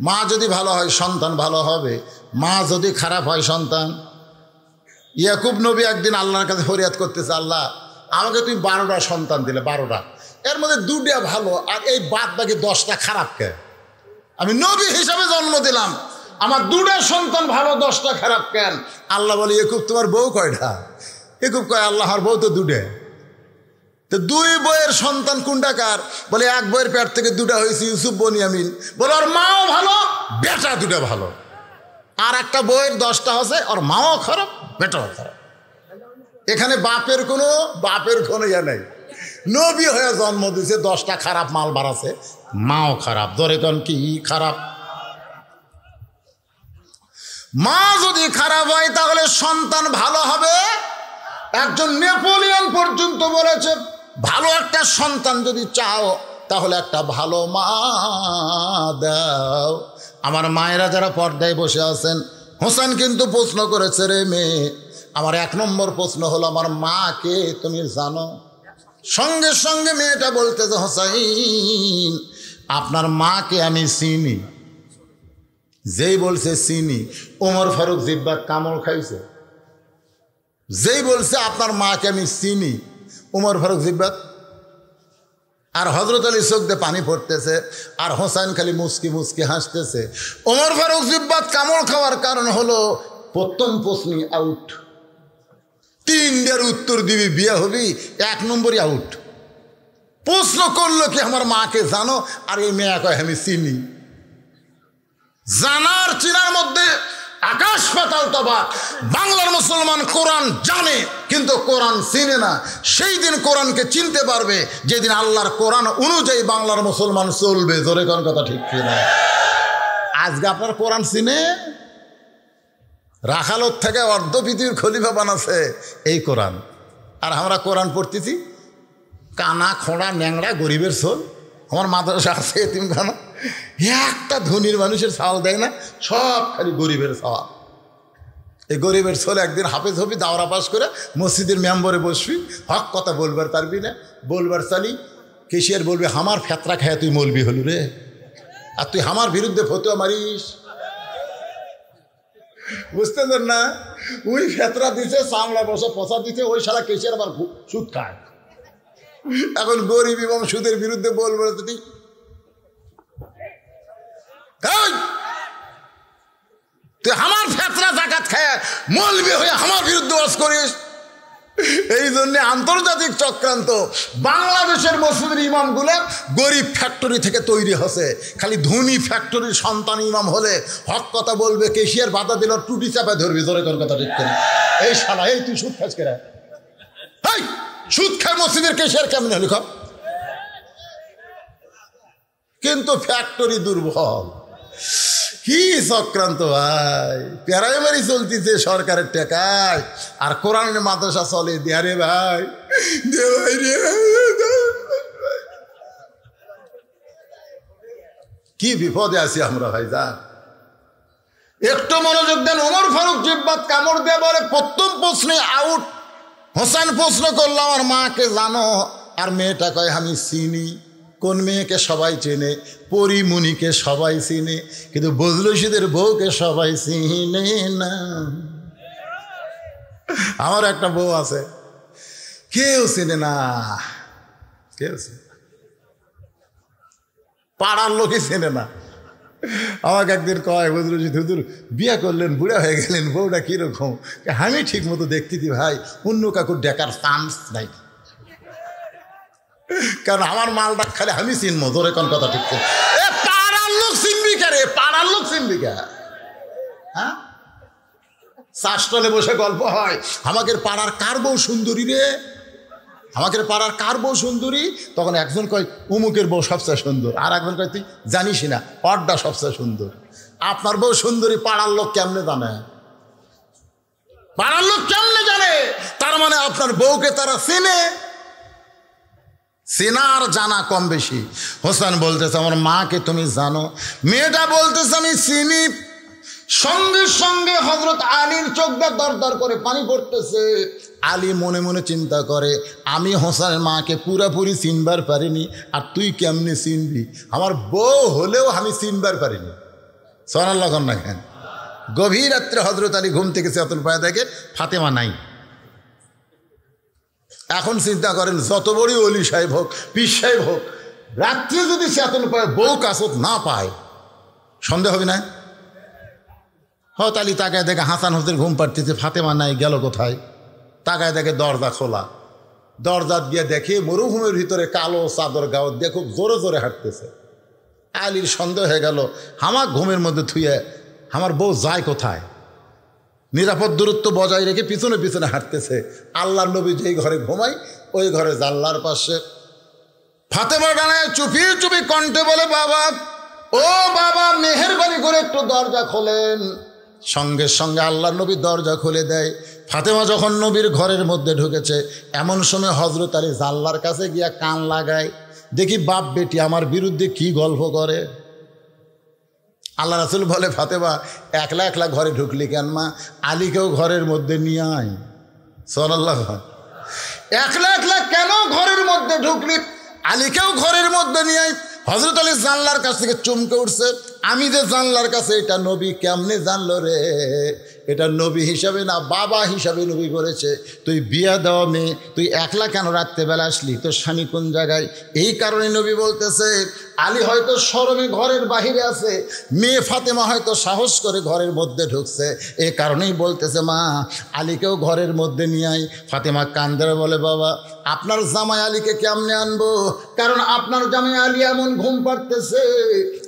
মা যদি ভালো হয় সন্তান ভালো হবে, মা যদি খারাপ হয় সন্তান। ইয়াকুব নবী একদিন আল্লাহর কাছে ফরিয়াদ করতেছে, আল্লাহ আমাকে তুমি 12টা সন্তান দিলে, 12টা, এর মধ্যে 2টা ভালো আর এই বাদ বাকি 10টা খারাপ কে? আমি নবী হিসাবে জন্ম দিলাম, আমার 2টা সন্তান ভালো, 10টা খারাপ কেন? আল্লাহ বলে, ইয়াকুব তোমার বউ কয়টা? ইয়াকুব কয়, আল্লাহর বউ তো 2টা। তো 2 বইয়ের সন্তান কোনটা কার? বলে এক বইয়ের পেট থেকে 2টা হয়েছে, ইউসুফ বনিয়ামিন। বলে ওর মাও ভালো, বেটা 2টা ভালো। আর একটা বইয়ের 10টা হচ্ছে, ওর মাও খারাপ, বেটাও খারাপ। এখানে বাপের কোনো ইয়া নেই, নবী হয়ে জন্ম দিছে, 10টা খারাপ মাল বাড়াছে, মাও খারাপ। ধরে কোন কি খারাপ? মা যদি খারাপ হয় তাহলে সন্তান ভালো হবে? একজন নেপোলিয়ন পর্যন্ত বলেছে, ভালো একটা সন্তান যদি চাও তাহলে একটা ভালো মা দাও। আমার মায়েরা যারা পর্দায় বসে আছেন, হোসেন কিন্তু প্রশ্ন করেছে, রে মেয়ে, আমার 1 নম্বর প্রশ্ন হলো, আমার মাকে তুমি জানো? সঙ্গে সঙ্গে মেয়েটা বলতেছে, হোসাইন, আপনার মাকে আমি চিনি। যেই বলছে চিনি, ওমর ফারুক জিব্বা কামড় খাইছে। যেই বলছে আপনার মাকে আমি চিনি, ওমর ফারুক জিব্বা, আর হজরত আলী চোখ দিয়ে পানি পড়তেছে, আর হোসেন খালি মুচকি মুচকি হাসতেছে। ওমর ফারুক জিব্বাত কামড় খাওয়ার কারণ হলো, প্রথম প্রশ্নই আউট। 3টার উত্তর দিবি, বিয়ে হবি, 1 নম্বরই আউট। প্রশ্ন করলো কি আমার মাকে জানো? আর এই মেয়ে কয় আমি চিনি। জানার চিনার মধ্যে আকাশ পাতাল তফাৎ। বাংলার মুসলমান কোরআন জানে কিন্তু কোরআন চিনে না। সেই দিন কোরআনকে চিনতে পারবে যেদিন আল্লাহর কোরআন অনুযায়ী বাংলার মুসলমান চলবে। জোরে কোন কথা ঠিক কিনা? আজকে আপনার কোরআন চিনে? রাখালোর থেকে অর্ধ পৃথিবীর খলিফা বানাচ্ছে এই কোরআন, আর আমরা কোরআন পড়তেছি কানা খোঁড়া ন্যাংরা গরিবের সোল। আমার মাদ্রাসা আছে এতিমখানা, একটা ধনীর মানুষের সাওয়াল দেয় না, সব খালি গরিবের সাওয়াল। এই গরিবের সোল একদিন হাফেজ হবি, দাওরা পাস করে মসজিদের মেম্বরে বসবি, হক কথা বলবার পারবি না, বলবার চালি কেশিয়ার বলবি আমার ফেতরা খায় তুই মলবি হলু রে, আর তুই আমার বিরুদ্ধে ফতুয়া মারিস। বুঝতে পার না? ওই ফেতরা দিছে, চামড়া বসা পচা দিছে, ওই শালা কেশিয়ার আবার সুদ খায়। এখন গরিব এবং সুদের বিরুদ্ধে বলবো তুই তুই আমার ফেতরা জাকাত খায় মলবি হয়ে আমার বিরুদ্ধে ওয়াজ করিস। এই জন্য আন্তর্জাতিক চক্রান্ত। বাংলাদেশের মসজিদের ইমামগুলো গরিব ফ্যাক্টরি থেকে তৈরি হচ্ছে, খালি ধনী ফ্যাক্টরির সন্তান ইমাম হলে হক কথা বলবে, কেশিয়ার বাধা দিল টুটি চাপা ধরবি। জোরে কোন কথা ঠিক করে? এই শালা, এই তুই সুদ খাস কেরা? সুদ খায় মসজিদের কেশিয়ার কেমন হলি খব? কিন্তু ফ্যাক্টরি দুর্বল। কি চক্রান্ত ভাই! প্রাইমারি চলতেছে সরকারের টাকায়, আর কোরআনের মাদ্রাসা চলে দেয়া রে ভাই, দে ভাই রে। কি বিপদে আছি আমরা ভাই। যা একটু মনোযোগ দেন। ওমর ফারুক জিব্বাত কামড় দিয়ে বলে, প্রথম প্রশ্নে আউট। হোসেন প্রশ্ন করলো আমার মাকে জানো? আর মেয়েটা কয় আমি চিনি। কোন মেয়েকে সবাই চেনে? পরিমণিকে সবাই চিনে, কিন্তু বজলুশিদের বউকে সবাই চিনে না। আমার একটা বউ আছে, কেউ চিনে না, কেউ চিনে, পাড়ার লোকে চেনে না। আমাকে একদিন কয়, বজলুশিদ হুজুর বিয়ে করলেন, বুড়া হয়ে গেলেন, বউটা কিরকম? আমি ঠিক মতো দেখতেছি ভাই, অন্য কাকুর দেখার চান্স নাই, কারণ আমার মালটা খালি আমি চিনবো। ধরে কোন কথা ঠিক করে? পাড়ার লোক চিনবি কে রে? পাড়ার লোক চিনবি কে? হ্যাঁ, চাষটলে বসে গল্প হয়, আমাদের পাড়ার কার বউ সুন্দরী রে, আমাদের পাড়ার কার বউ সুন্দরী? তখন একজন কয় উমুকের বউ সবচেয়ে সুন্দর, আর একজন কয় তুই জানিস না অড্ডা সবচেয়ে সুন্দর। আপনার বউ সুন্দরী পাড়ার লোক কেমনে জানে? পাড়ার লোক কেমনে জানে? তার মানে আপনার বউকে তারা চেনে। চেনার জানা কম বেশি। হোসেন বলতেছে আমার মাকে তুমি জানো? মেয়েটা বলতেছে আমি চিনি। সঙ্গে সঙ্গে হযরত আলীর চোখ দিয়ে দর দর করে পানি পড়তেছে। আলী মনে মনে চিন্তা করে, আমি হোসেনের মাকে পুরাপুরি চিনবার পারিনি, আর তুই কেমনে চিনবি? আমার বউ হলেও আমি চিনবার পারিনি। সুবহানাল্লাহ না কেন? গভীর রাত্রে হযরত আলী ঘুম থেকে চেতন পায়, দেখে ফাতেমা নাই। এখন চিন্তা করেন, যত বড়ই অলি সাহেব হোক, পীর সাহেব হোক, রাত্রে যদি চেতন পায়, বউ কাসত না পায়, সন্দেহ হবে না? হয়তো আলী তাকায় দেখে হাসান হোসেন ঘুম পাড়তেছে, ফাতেমা নাই, গেল কোথায়? তাকায় দেখে দরজা খোলা। দরজা দিয়ে দেখে মরুভূমির ভিতরে কালো চাদর গাও দেখো জোরে জোরে হাঁটতেছে। আলীর সন্দেহ হয়ে গেল, আমার ঘুমের মধ্যে থুয়ে আমার বউ যায় কোথায়? নিরাপদ দূরত্ব বজায় রেখে পিছনে পিছনে হাঁটতেছে। আল্লাহর নবী যেই ঘরে ঘুমায় ওই ঘরে জানলার পাশে ফাতেমা দাঁড়ায় চুপি চুপি কণ্ঠে বলে, বাবা, ও বাবা, মেহেরবানি করে একটু দরজা খোলেন। সঙ্গে সঙ্গে আল্লাহর নবী দরজা খুলে দেয়। ফাতেমা যখন নবীর ঘরের মধ্যে ঢুকেছে, এমন সময় হযরত আলী জানলার কাছে গিয়া কান লাগায়, দেখি বাপ বেটি আমার বিরুদ্ধে কি গল্প করে। আল্লাহ রাসূল বলে, ফাতেমা, একলা একলা ঘরে ঢুকলি কেন মা? আলীকেও ঘরের মধ্যে নিয়ে আয়। সুবহানাল্লাহ। একলা একলা কেন ঘরের মধ্যে ঢুকলি? আলীকেও ঘরের মধ্যে নিয়ে আয়। হযরত আলী জানলার কাছ থেকে চমকে উঠছে, আমি যে জানলার কাছে, এটা নবী কেমনে জানলো রে? এটা নবী হিসাবে না, বাবা হিসাবে নবী করেছে। তুই বিয়া দেওয়া মেয়ে, তুই একলা কেন রাত্রেবেলা আসলি? তোর স্বামী কোন জায়গায়? এই কারণে নবী বলতেছে, আলী হয়তো শরমে ঘরের বাহিরে আছে, মেয়ে ফাতেমা হয়তো সাহস করে ঘরের মধ্যে ঢুকছে। এই কারণেই বলতেছে, মা, আলীকেও ঘরের মধ্যে নিয়ে আয়। ফাতেমা কান্দে বলে, বাবা, আপনার জামাই আলীকে কেমনে আনবো? কারণ আপনার জামাই আলী এমন ঘুম পাড়তেছে,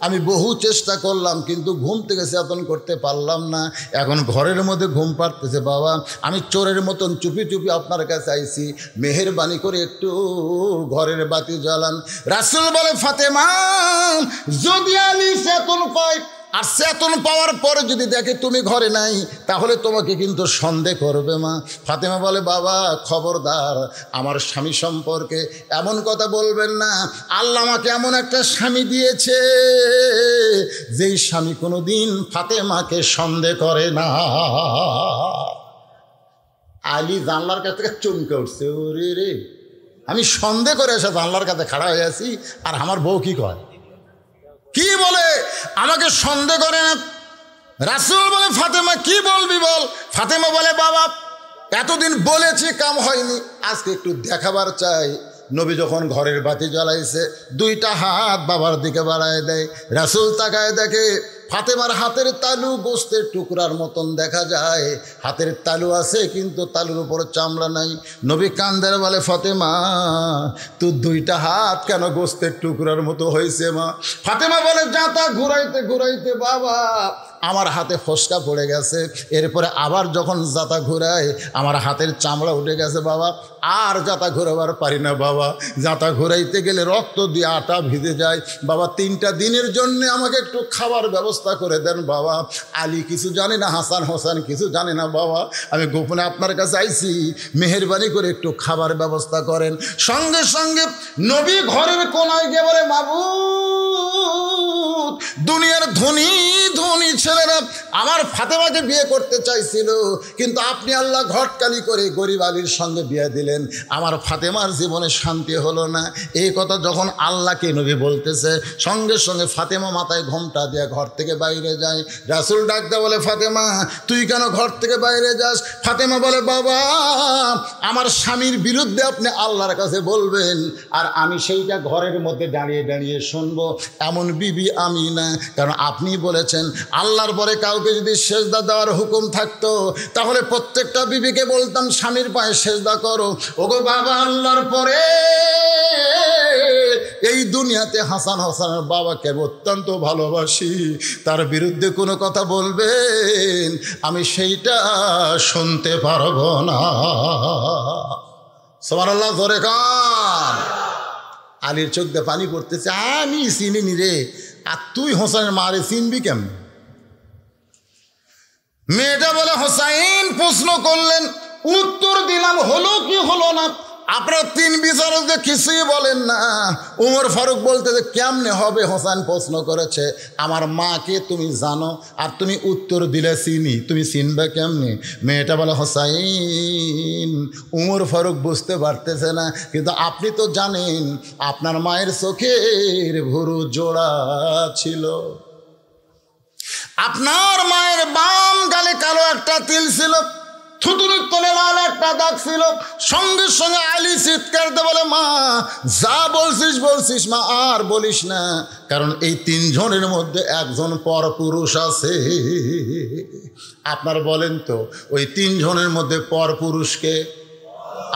আমি বহু চেষ্টা করলাম কিন্তু ঘুম থেকে চেতন করতে পারলাম না। এখন ঘরের মধ্যে ঘুম পাড়তেছে। বাবা, আমি চোরের মতন চুপি চুপি আপনার কাছে আইছি, মেহেরবানি করে একটু ঘরের বাতি জ্বালান। রাসূল বলে, ফাতেমা, যদি আলী চেতন পায়, আর চেতন পাওয়ার পরে যদি দেখে তুমি ঘরে নাই, তাহলে তোমাকে কিন্তু সন্দেহ করবে মা। ফাতেমা বলে, বাবা, খবরদার, আমার স্বামী সম্পর্কে এমন কথা বলবেন না। আল্লাহ আমাকে এমন একটা স্বামী দিয়েছে, যেই স্বামী কোনো দিন ফাতেমাকে সন্দেহ করে না। আলী জানলার কাছ থেকে চমকে উঠছে, ওরে রে, আমি সন্দেহ করে এসে জানলার কাছে খাড়া হয়ে আছি, আর আমার বউ কি কয়, কি বলে, আমাকে সন্দেহ করে না। রাসূল বলে, ফাতেমা, কি বলবি বল। ফাতেমা বলে, বাবা, এতদিন বলেছি কাম হয়নি, আজকে একটু দেখাবার চাই। নবী যখন ঘরের বাতি জ্বালাইছে, দুইটা হাত বাবার দিকে বাড়ায় দেয়। রাসূল তাকায় দেখে ফাতেমার হাতের তালু গোস্তের টুকরার মতন দেখা যায়। হাতের তালু আছে কিন্তু তালুর উপর চামড়া নাই। নবী কান্দের বলে, ফাতেমা, তুই দুইটা হাত কেন গোস্তের টুকরার মতো হয়েছে মা? ফাতেমা বলে, জাতা ঘুরাইতে ঘুরাইতে বাবা আমার হাতে ফসকা পড়ে গেছে। এরপরে আবার যখন জাতা ঘুরায় আমার হাতের চামড়া উঠে গেছে বাবা, আর জাতা ঘুরাবার পারি না বাবা। জাতা ঘুরাইতে গেলে রক্ত দিয়ে আটা ভিজে যায় বাবা। 3টা দিনের জন্য আমাকে একটু খাবার ব্যবস্থা করে দেন বাবা। আলী কিছু জানে না, হাসান হোসেন কিছু জানে না বাবা, আমি গোপনে আপনার কাছে আইছি, মেহেরবানি করে একটু খাবার ব্যবস্থা করেন। সঙ্গে সঙ্গে নবী ঘরের কোনায় গিয়ে বলে, মাবুদ, দুনিয়ার ধনী ধনী ছেলেরা আমার ফাতেমাকে বিয়ে করতে চাইছিল, কিন্তু আপনি আল্লাহ ঘটকালি করে গরিব আলীর সঙ্গে বিয়ে দিলেন, আমার ফাতেমার জীবনে শান্তি হলো না। এই কথা যখন আল্লাহকে নবী বলতেছে, সঙ্গে সঙ্গে ফাতেমা মাথায় ঘোমটা দিয়ে ঘর থেকে বাইরে যায়। রাসূল ডাকতে বলে, ফাতেমা, তুই কেন ঘর থেকে বাইরে যাস? ফাতেমা বলে, বাবা, আমার স্বামীর বিরুদ্ধে আপনি আল্লাহর কাছে বলবেন, আর আমি সেইটা ঘরের মধ্যে দাঁড়িয়ে দাঁড়িয়ে শুনবো, এমন বিবি আমি না। কারণ আপনি বলেছেন আল্লাহর পরে কাউকে যদি সেজদা দেওয়ার হুকুম থাকতো, তাহলে প্রত্যেকটা বিবিকে বলতাম স্বামীর পায়ে সেজদা করো। ওগো বাবা, আল্লাহর পরে এই দুনিয়াতে হাসান হোসেনের বাবাকে অত্যন্ত ভালোবাসি, তার বিরুদ্ধে কোনো কথা বলবেন আমি সেইটা শুনতে পারবো না। সুবহানাল্লাহ, জোরে কান। আলীর চোখ দিয়ে পানি পড়তেছে, আমি চিনিনি রে, আর তুই হোসেনের মারে চিনবি কেমন? মেয়েটা বলে, হোসাইন প্রশ্ন করলেন, উত্তর দিলাম, হলো কি হলো না। আপনারা 3 বিচারক যে কিছুই বলেন না। উমর ফারুক বলতে যে কেমনে হবে, হোসেন প্রশ্ন করেছে, আমার মাকে তুমি জানো আর তুমি উত্তর দিলে চিনি, তুমি চিনবে কেমনে? মেয়েটা বলে, হোসাইন, উমর ফারুক বুঝতে পারতেছে না, কিন্তু আপনি তো জানেন আপনার মায়ের চোখের ভুরু জোড়া ছিল, আপনার মায়ের বাম গালে কালো একটা তিল ছিল, থুতুনির তলে লাল একটা দাগ ছিল। সঙ্গে সঙ্গে আলী চিৎকার দিয়ে বলে, মা, যা বলছিস বলছিস মা, আর বলিস না, কারণ এই 3 জনের মধ্যে একজন পরপুরুষ আছে। আপনার বলেন তো, ওই 3 জনের মধ্যে পরপুরুষকে?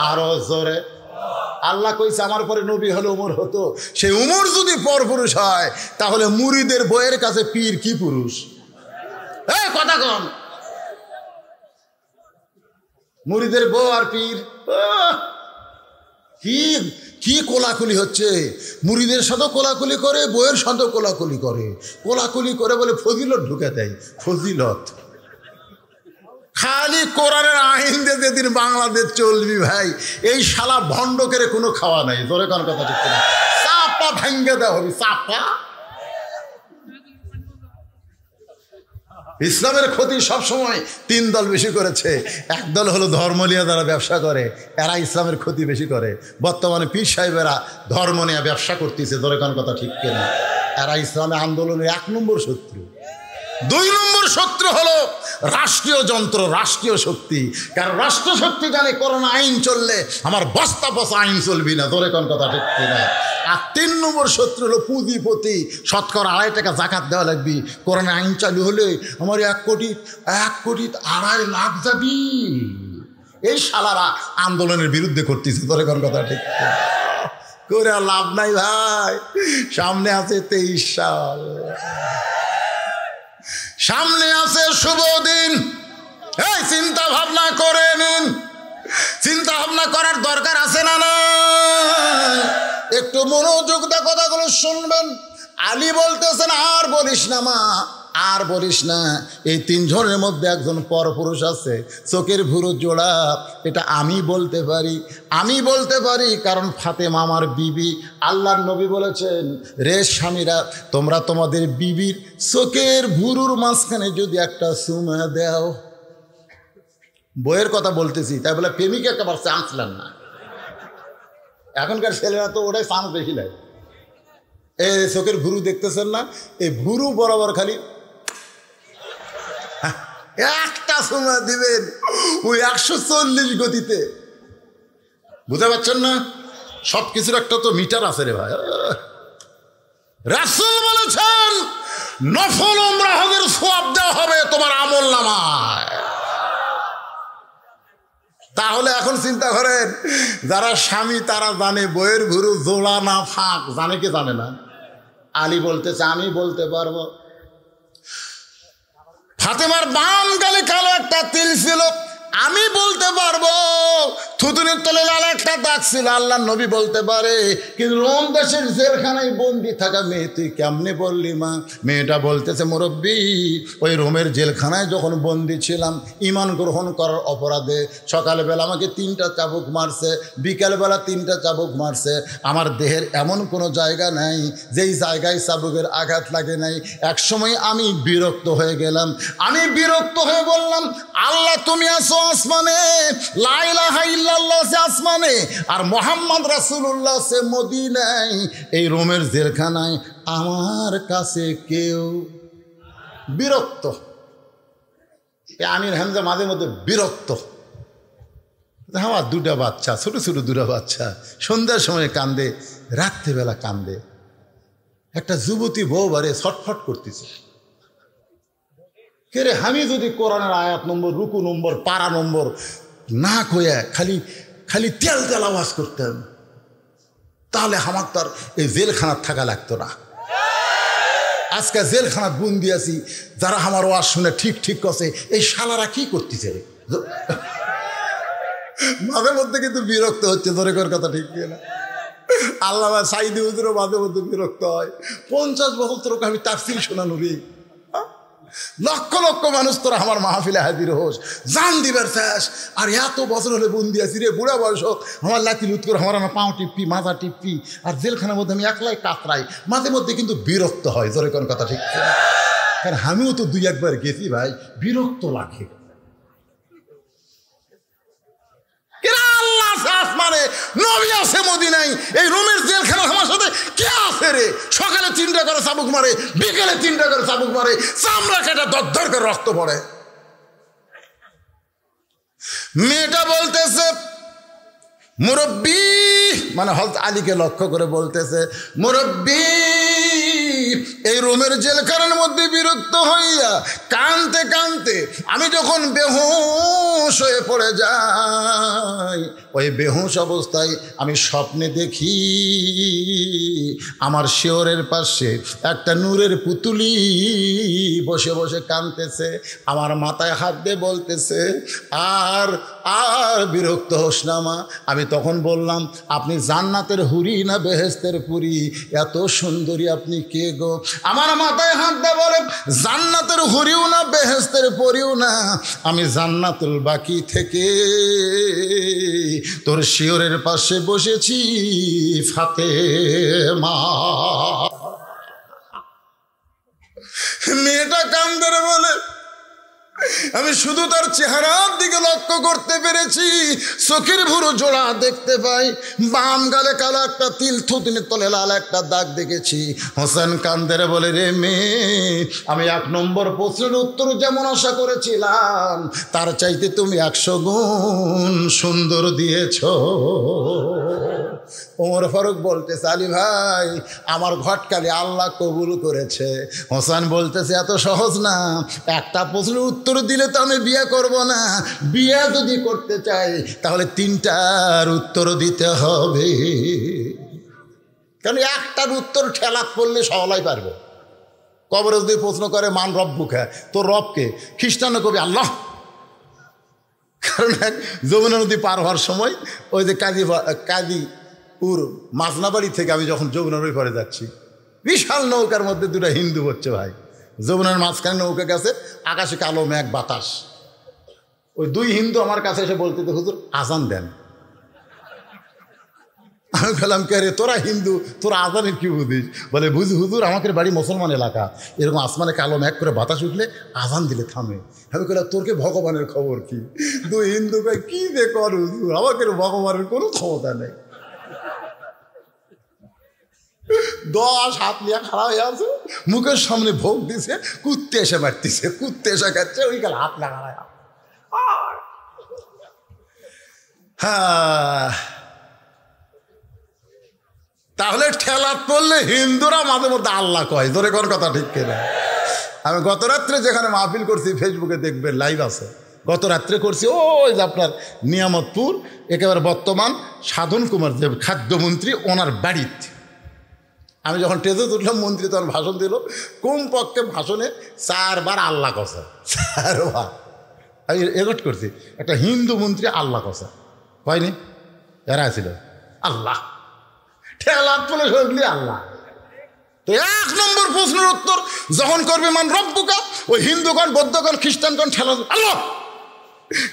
আরো জোরে। আল্লাহ কইছে আমার পরে নবী হলে উমর হতো। সেই উমর যদি পরপুরুষ হয়, তাহলে মুরিদের বইয়ের কাছে পীর কি পুরুষ? কথা কম। মুরিদের বউ আর পীর, কি কি কোলাকুলি হচ্ছে। মুরিদের সাথেও কোলাকুলি করে, বইয়ের সাথেও কোলাকুলি করে। কোলাকুলি করে বলে ফজিলত ঢুকে দেয়, ফজিলত। খালি কোরআনের আইন দিয়ে যেদিন বাংলাদেশ চলবি ভাই, এই শালা ভণ্ডকের কোনো খাওয়া নাই। ধরে কোন কথা ঠিক না, চাপা ভাঙ্গে দেওয়া হবে, চাপা। ইসলামের ক্ষতি সবসময় তিন দল বেশি করেছে। এক দল হলো ধর্ম নিয়ে যারা ব্যবসা করে, এরা ইসলামের ক্ষতি বেশি করে। বর্তমানে পীর সাহেবেরা ধর্ম নিয়ে ব্যবসা করতেছে, ধরে কোন কথা ঠিক কিনা। এরা ইসলামের আন্দোলনের 1 নম্বর শত্রু। 2 নম্বর শত্রু হলো রাষ্ট্রীয় যন্ত্র, রাষ্ট্রীয় শক্তি। কারণ রাষ্ট্র শক্তি জানে করোনা আইন চললে আমার বস্তা বসা আইন চলবি না, ধরে কোন কথা ঠিক কিনা। আর 3 নম্বর শত্রু হলো পুঁজিপতি। শতকরা 2.5 টাকা জাকাত দেওয়া লাগবি। করোনা আইন চালু হলে আমার 1 কোটি 2.5 লাখ যাবি। এই শালারা আন্দোলনের বিরুদ্ধে করতেছে, ধরে কোন কথা ঠিক কিনা। করে লাভ নাই ভাই, সামনে আছে 23 সাল, সামনে আছে শুভ দিন। এই চিন্তা ভাবনা করে নিন, চিন্তা ভাবনা করার দরকার আছে না না? একটু মনোযোগ দিয়ে কথাগুলো শুনবেন। আলী বলতেছেন, আর বলিস না মা, আর বলিস না। এই 3 জনের মধ্যে একজন পরপুরুষ আছে, চোখের ভুরু জোড়া। এটা আমি বলতে পারি, আমি বলতে পারি, কারণ ফাতেমা আমার বিবি। আল্লাহর নবী বলেছেন, রে স্বামীরা, তোমরা তোমাদের বিবির চোখের ভুরুর মাঝখানে যদি একটা চুমা দাও। বইয়ের কথা বলতেছি, তাই বলে প্রেমিক একেবারে চান্স নেন না। এখনকার ছেলেরা তো ওটাই চান্স বেশি লাগে। এই চোখের ভুরু দেখতেছেন না, এই ভুরু বরাবর খালি একটা সময় দিবেন, ওই 140 গতিতে। বুঝতে পারছেন না? সব কিছুর একটা তো মিটার আছে রে ভাই। রাসূল বলেছেন, নফল উমরা হজের সওয়াব দেওয়া হবে তোমার আমল নামায়। তাহলে এখন চিন্তা করেন, যারা স্বামী তারা জানে বইয়ের ভুরু জোড়া না ফাঁক, জানে কি জানে না? আলী বলতেছে, আমি বলতে পারবো। ফাতেমার বাম গালে কালো একটা তিল ছিল, আমি বলতে পারবো। থুতুনির তলে লাল একটা দাগ ছিল, আল্লাহ নবী বলতে পারে। কিন্তু রোম দেশের জেলখানায় বন্দি থাকা মেয়ে, তুই কেমনে বললি মা? মেয়েটা বলতেছে, মুরব্বী, ওই রোমের জেলখানায় যখন বন্দি ছিলাম, ঈমান গ্রহণ করার অপরাধে সকালবেলা আমাকে 3টা চাবুক মারছে, বিকালবেলা 3টা চাবুক মারছে। আমার দেহের এমন কোনো জায়গা নাই যেই জায়গায় চাবুকের আঘাত লাগে নাই। একসময় আমি বিরক্ত হয়ে গেলাম, আমি বিরক্ত হয়ে বললাম, আল্লাহ তুমি আছো আসমানে, লা ইলাহা ইল্লাল্লাহ সে আসমানে, আর মুহাম্মদ রাসূলুল্লাহ সে মদিনায়। এই রোমের জেলখানায় আমার কাছে কেউ বিরক্ত। আমির হামজা মাঝে মধ্যে বিরক্ত। আমার 2টা বাচ্চা, ছোট ছোট 2টা বাচ্চা, সন্ধ্যার সময় কান্দে, রাত্রিবেলা কান্দে। একটা যুবতী বউ বারে ছটফট করতেছে। কে রে, আমি যদি কোরআনের আয়াত নম্বর, রুকু নম্বর, পারা নম্বর না কইয়া খালি খালি তেল তেল আওয়াজ করতেন, তাহলে আমার তার এই জেলখানার থাকা লাগতো না। আজকে জেলখানা বন্দি আছি, যারা আমার ওয়াজ শুনে ঠিক ঠিক করছে, এই শালারা কি করতেছে রে? মাঝে মধ্যে কিন্তু বিরক্ত হচ্ছে, ধরে কর কথা ঠিক না। আল্লাহ সাইদি হুজুরও মাঝে মধ্যে বিরক্ত হয়। 50 বছর তোকে আমি তাফসীর শোনানো রে, লক্ষ লক্ষ মানুষ তোরা আমার মাহফিলে হাজির হোস, জান দিবার শেষ। আর এত বছর হলে বন্দি আছি রে, বুড়া বয়স হোক, আমার লাতি লুত করে আমার পাও টিপি, মাথা টিপি, আর জেলখানার মধ্যে আমি একলাই কাতরাই। মাঝে মধ্যে কিন্তু বিরক্ত হয়, জোরে কোন কথা ঠিক। কারণ আমিও তো 2 একবার গেছি ভাই, বিরক্ত লাগে। মানে নবী আছে মদিনায়, এই রোমের জেলখানা আমার সাথে কে আছে রে? সকালে 3টা করে চাবুক মারে, বিকেলে 3টা করে চাবুক মারে, চামড়া কেটে দরদর করে রক্ত পড়ে। মেয়েটা বলতেছে, মুরব্বী, মানে হযরত আলীকে লক্ষ্য করে বলতেছে, মুরব্বী, এই রোমের জেলখানার মধ্যে বিরক্ত হইয়া কানতে কানতে আমি যখন বেহুশ হয়ে পড়ে যাই, ওই বেহুশ অবস্থায় আমি স্বপ্নে দেখি আমার শিয়রের পাশে একটা নূরের পুতুলি বসে বসে কাঁদতেছে, আমার মাথায় হাত দিয়ে বলতেছে আর আর বিরক্ত হোস না মা। আমি তখন বললাম, আপনি জান্নাতের হুরি না বেহেশতের পুরি? এত সুন্দরী আপনি কে গো? আমার মাথায় হাত দিয়ে বলে, জান্নাতের হুরিও না বেহেশতের পরিও না, আমি জান্নাতুল বাকি থেকে তোর শিয়রের পাশে বসেছি ফাতেমা। মেয়েটা কান্দে বলে, আমি শুধু তার চেহারার দিকে লক্ষ্য করতে পেরেছি, চোখের ভুরু জোড়া দেখতে পাই, বাম গালে কালো একটা তিল, থুতনির তলে লাল একটা দাগ দেখেছি। হোসেন কান্দের বলে, রে মেয়ে, আমি 1 নম্বর প্রশ্নের উত্তর যেমন আশা করেছিলাম তার চাইতে তুমি 100 গুণ সুন্দর দিয়েছ। ওমর ফারুক বলতেছে, আলী ভাই আমার ঘটকালি আল্লাহ কবুল করেছে। হোসেন বলতেছে, এত সহজ না, একটা প্রশ্নের উত্তর দিলে তো আমি বিয়ে করব না, বিয়ে যদি করতে চাই তাহলে 3টার উত্তর দিতে হবে। কারণ একটার উত্তর ঠেলাত পড়লে সবাই পারবে। কবরে যদি প্রশ্ন করে মান রব্বুকা, তোর রবকে, খ্রিস্টানও কবি আল্লাহ। কারণ যমুনা নদী পার হওয়ার সময় ওই যে কাজীপুর মাজনাবাড়ি থেকে আমি যখন যমুনার ওই পারে যাচ্ছি, বিশাল নৌকার মধ্যে 2টা হিন্দু হচ্ছে ভাই, যমুনার মাঝখানে নৌকা গেছে, আকাশে কালো মেঘ বাতাস। ওই 2 হিন্দু আমার কাছে এসে বলতে, হুজুর আজান দেন। আমি বললাম, কে রে তোরা হিন্দু, তোরা আজানের কি বুঝিস? বলে, বুঝি হুজুর, আমাদের বাড়ি মুসলমান এলাকা, এরকম আসমানে কালো মেঘ করে বাতাস উঠলে আজান দিলে থামে। আমি বললাম, তোর কি ভগবানের খবর কি? 2 হিন্দু ভাই কি যে কর হুজুর, আমাকে ভগবানের কোনো ক্ষমতা নেই। 10 হাত নিয়ে খাড়া হয়ে আছে, মুখের সামনে ভোগ দিছে, কুত্তে এসে মারতেছে, কুত্তে এসে খাচ্ছে, ওই গেল হাত লাগায়। হ্যাঁ, তাহলে ঠেলাত পড়লে হিন্দুরা মাঝে মধ্যে আল্লাহ কয়, ধরে কোন কথা ঠিক কিনা? আমি গত রাত্রে যেখানে মাহফিল করছি, ফেসবুকে দেখবেন লাইভ আছে, গত রাত্রে করছি ওই যে আপনার নিয়ামতপুর, একেবারে বর্তমান সাধন কুমার দেব খাদ্যমন্ত্রী, ওনার বাড়িতে। আমি যখন টেজে উঠলাম, মন্ত্রী তখন ভাষণ দিল, কমপক্ষে ভাষণে 4 বার আল্লাহ কসা, 4 বার। আমি রেকর্ড করছি, একটা হিন্দু মন্ত্রী আল্লাহ কসা হয়নি, এরা ছিল আল্লাহ, ঠেলাত পড়ে সগলি আল্লাহ। তো 1 নম্বর প্রশ্নের উত্তর যখন করবে মান রব্বুকা, ওই হিন্দুগণ, বৌদ্ধগণ, খ্রিস্টানগণ ঠেলা আল্লাহ।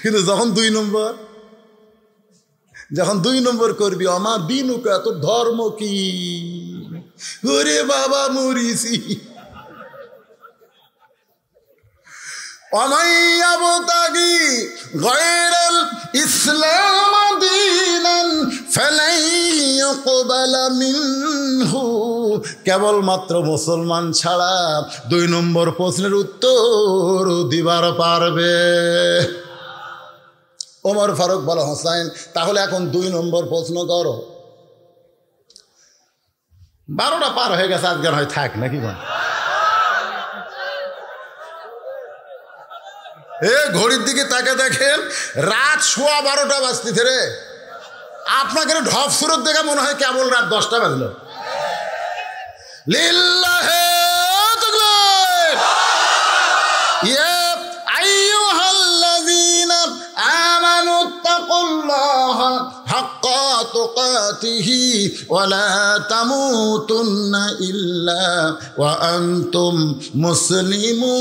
কিন্তু যখন 2 নম্বর করবি, আমার দিনুকা, তোর ধর্ম কি? ওরে বাবা মরিছি। অমাইয়াবতাগি গায়রাল ইসলাম দীনান ফালাই ইউকবালা মিনহু, কেবলমাত্র মুসলমান ছাড়া 2 নম্বর প্রশ্নের উত্তর দিবার পারবে। ওমর ফারুক বলে, হোসেন তাহলে এখন 2 নম্বর প্রশ্ন করো। 12টা পার হয়ে গেছে, আজকের হয় থাক নাকি বল? ঘড়ির দিকে তাকে দেখেন, রাত 12:15 বাজতেছে রে। আপনাকে ঢপ সুরত দেখে মনে হয় কেবল রাত 10টা বাজলো। লিল্লাহে তাকবীর, ইয়া আইয়ুহাল্লাযীনা আমানুত্তাকুল্লাহা হাক্কা তুকাতিহি ওয়া লা তামুতুন্না ইল্লা ওয়া আনতুম মুসলিমুন।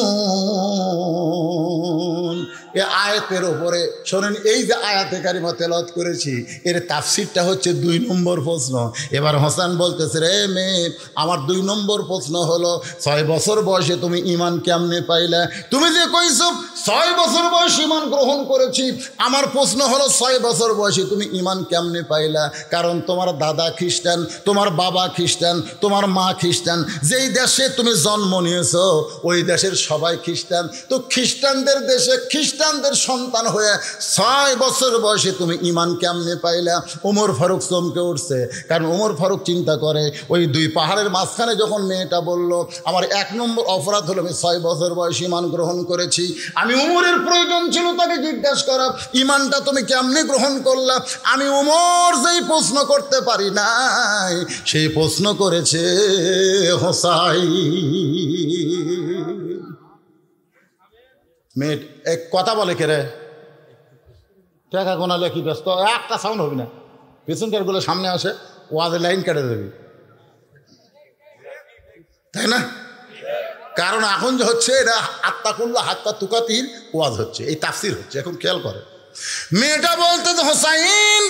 এই আয়াতের উপরে শোনেন, এই যে আয়াতে কারিমা তেলাওয়াত করেছি, এর তাফসিরটা হচ্ছে 2 নম্বর প্রশ্ন। এবার হোসেন বলতেছে, রে মেয়ে, আমার 2 নম্বর প্রশ্ন হলো, 6 বছর বয়সে তুমি ঈমান কেমনে পাইলা? তুমি যে কইছো 6 বছর বয়সে ঈমান গ্রহণ করেছি, আমার প্রশ্ন হলো 6 বছর বয়সে তুমি ঈমান কেমনে পাইলা? কারণ তোমার দাদা খ্রিস্টান, তোমার বাবা খ্রিস্টান, তোমার মা খ্রিস্টান, যেই দেশে তুমি জন্ম নিয়েছো ওই দেশের সবাই খ্রিস্টান। তো খ্রিস্টানদের দেশে খ্রিস্টান সিদ্ধান্তের সন্তান হয়ে 6 বছর বয়সে তুমি ঈমান কেমনে পাইলা? ওমর ফারুক চমকে উঠছে, কারণ ওমর ফারুক চিন্তা করে ওই 2 পাহাড়ের মাঝখানে যখন মেয়েটা বলল আমার 1 নম্বর অপরাধ হলো আমি 6 বছর বয়সে ঈমান গ্রহণ করেছি, আমি ওমরের প্রয়োজন ছিল তাকে জিজ্ঞাসা করা ঈমানটা তুমি কেমনে গ্রহণ করলা। আমি ওমর যেই প্রশ্ন করতে পারি নাই সেই প্রশ্ন করেছে হোসাইন। মেয়ে এক কথা বলে কে রে, টাকা গোনালে কি ব্যস্ত, একটা সাউন্ড হবে না, পেছনকার গুলো সামনে আসে ওয়াজের লাইন কেটে দেবে, তাই না? কারণ এখন যে হচ্ছে এটা আত্মাকুল্লা হাত্তা তুকাতির ওয়াজ হচ্ছে, এই তাফসির হচ্ছে, এখন খেয়াল করে। মেয়েটা বলতে হোসাইন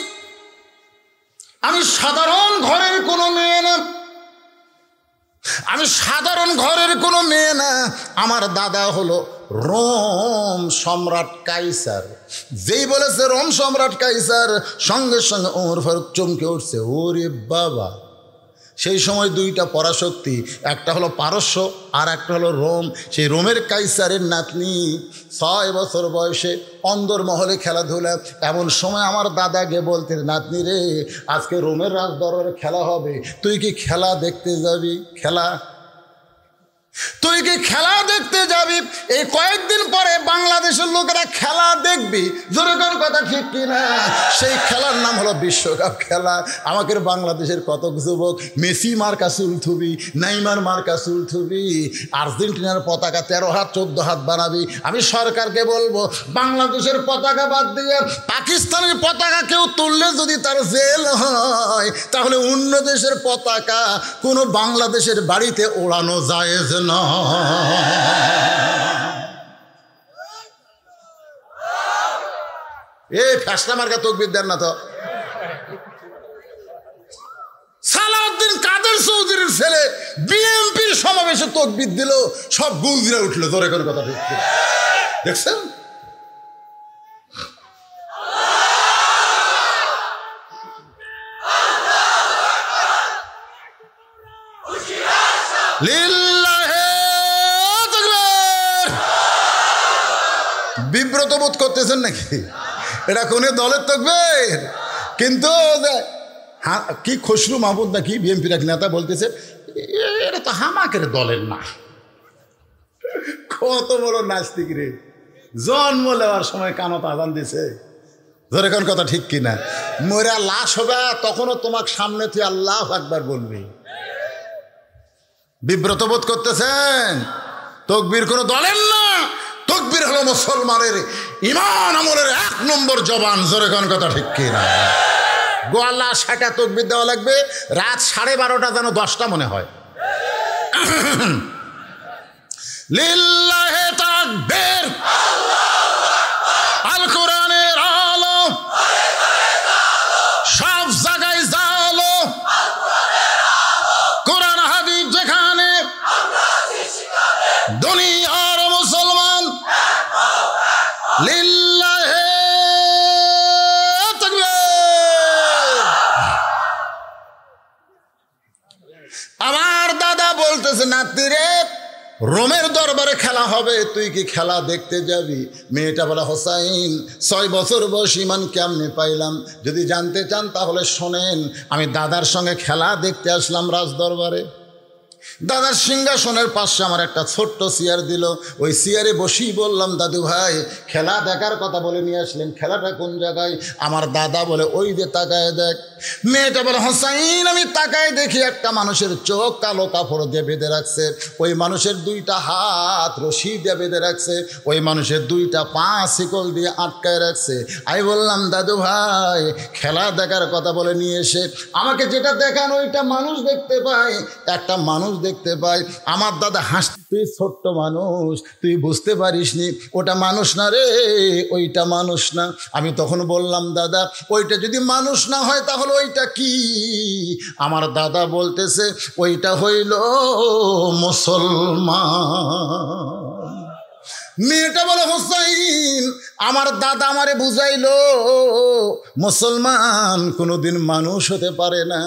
আমি সাধারণ ঘরের কোনো মেয়ে না, আমি সাধারণ ঘরের কোনো মেয়ে না, আমার দাদা হলো রোম সম্রাট কাইসার। যেই বলেছে রোম সম্রাট কাইসার, সঙ্গে সঙ্গে ওমর ফারুক চমকে উঠছে, ওরে বাবা। সেই সময় 2টা পরাশক্তি, একটা হলো পারস্য আর একটা হলো রোম। সেই রোমের কাইসারের নাতনি 6 বছর বয়সে অন্দরমহলে খেলাধুলা। এমন সময় আমার দাদাকে বলতে, নাতনি রে আজকে রোমের রাজদরবারে খেলা হবে, তুই কি খেলা দেখতে যাবি? খেলা তুই কি খেলা দেখতে যাবি? এই কয়েকদিন পরে বাংলাদেশের লোকেরা খেলা দেখবি, জোরে কোন কথা ঠিক কিনা? সেই খেলার নাম হলো বিশ্বকাপ খেলা। আমাদের বাংলাদেশের কত যুবক মেসি মার্কা চুল থুবি, নাইমার মার্কা চুল থুবি, আর্জেন্টিনার পতাকা 13 হাত 14 হাত বানাবি। আমি সরকারকে বলবো বাংলাদেশের পতাকা বাদ দিয়ে পাকিস্তানের পতাকা কেউ তুললে যদি তার জেল হয়, তাহলে অন্য দেশের পতাকা কোনো বাংলাদেশের বাড়িতে ওড়ানো জায়েজ না। এই ফ্যাসলা মার্কা তকবীর দেন না তো। সালাউদ্দিন কাদের চৌধুরীর ছেলে বিএনপির সমাবেশে তকবীর দিল, সব গুজরে উঠলো, জোরে করে কথা ঠিক দেখছেন? বিব্রত বোধ করতেছেন নাকি? এটা কোন দলের তকবীর? কিন্তু কি খসরু মাহমুদ নাকি বিএনপির এক নেতা বলতেছে এটা তো হামাকের দলের না। কত বড় নাস্তিক রে, জন্ম নেওয়ার সময় কানত আজান দিছে, ধরে কোন কথা ঠিক কিনা? মোরা লাশ হবে তখনও তোমাকে সামনে তুই আল্লাহু আকবার বলবি। বিব্রত বোধ করতেছেন? তকবীর কোনো দলের না, তকবীর হলো মুসলমানের ঈমান আমলের 1 নম্বর জবান, জোরে কোন কথা ঠিক কিনা? গোয়াল্লা 60টা তকবীর দেওয়া লাগবে, রাত 12:30 যেন 10টা মনে হয়। লিল্লাহি তাকবীর, আল কোরআনের আলো সব জায়গায় জালো, কোরআন হাদিস যেখানে দুনিয়ার মুসলমান। লিল্লাহি তাকবীর। আমার দাদা বলতেছে, নাতি রে রোমের দরবারে খেলা হবে, তুই কি খেলা দেখতে যাবি? মেয়েটা বলে, হোসাইন 6 বছর বয়স ঈমান কেমনে পাইলাম? যদি জানতে চান তাহলে শোনেন, আমি দাদার সঙ্গে খেলা দেখতে আসলাম রাজ দরবারে। দাদার সিংহাসনের পাশে আমার একটা ছোট্ট চেয়ার দিল, ওই চেয়ারে বসেই বললাম, দাদু ভাই খেলা দেখার কথা বলে নিয়ে আসলেন, খেলাটা কোন জায়গায়? আমার দাদা বলে, ওই যে তাকায় দেখ। মেয়েটা বলে, হোসাইন আমি তাকায় দেখি একটা মানুষের চোখ কালো কাপড় দিয়ে বেঁধে রাখছে, ওই মানুষের 2টা হাত রশি দিয়ে বেঁধে রাখছে, ওই মানুষের 2টা পা শিকল দিয়ে আটকায় রাখছে। আমি বললাম, দাদু ভাই খেলা দেখার কথা বলে নিয়ে এসে আমাকে যেটা দেখান ওইটা মানুষ দেখতে পাই, একটা মানুষ দেখতে পাই। আমার দাদা হাসতে, তুই ছোট্ট মানুষ, তুই বুঝতে পারিস নি, ওটা মানুষ না রে, ওইটা মানুষ না। আমি তখন বললাম, দাদা ওইটা যদি মানুষ না হয় তাহলে ওইটা কি? আমার দাদা বলতেছে, ওইটা হইল মুসলমান। মেয়েটা বলে হোসাইন আমার দাদা আমারে বুঝাইলো মুসলমান কোনোদিন মানুষ হতে পারে না।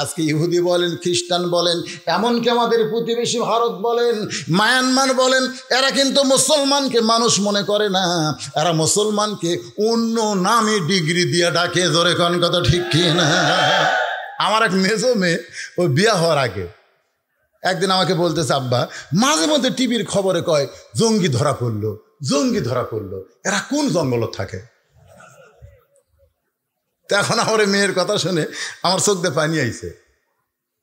আজকে ইহুদি বলেন, খ্রিস্টান বলেন, এমনকি আমাদের প্রতিবেশী ভারত বলেন, মায়ানমার বলেন, এরা কিন্তু মুসলমানকে মানুষ মনে করে না। এরা মুসলমানকে অন্য নামে ডিগ্রি দিয়ে ডাকে। জোরে কোন কথা ঠিক কি না? আমার এক মেজো মেয়ে ওই বিয়া হওয়ার আগে একদিন আমাকে বলতেছে, আব্বা মাঝে মধ্যে টিভির খবরে কয় জঙ্গি ধরা পড়লো, জঙ্গি ধরা পড়লো। এরা কোন জঙ্গল থাকে? তো এখন আমার মেয়ের কথা শুনে আমার চোখ দিয়ে পানি আইছে।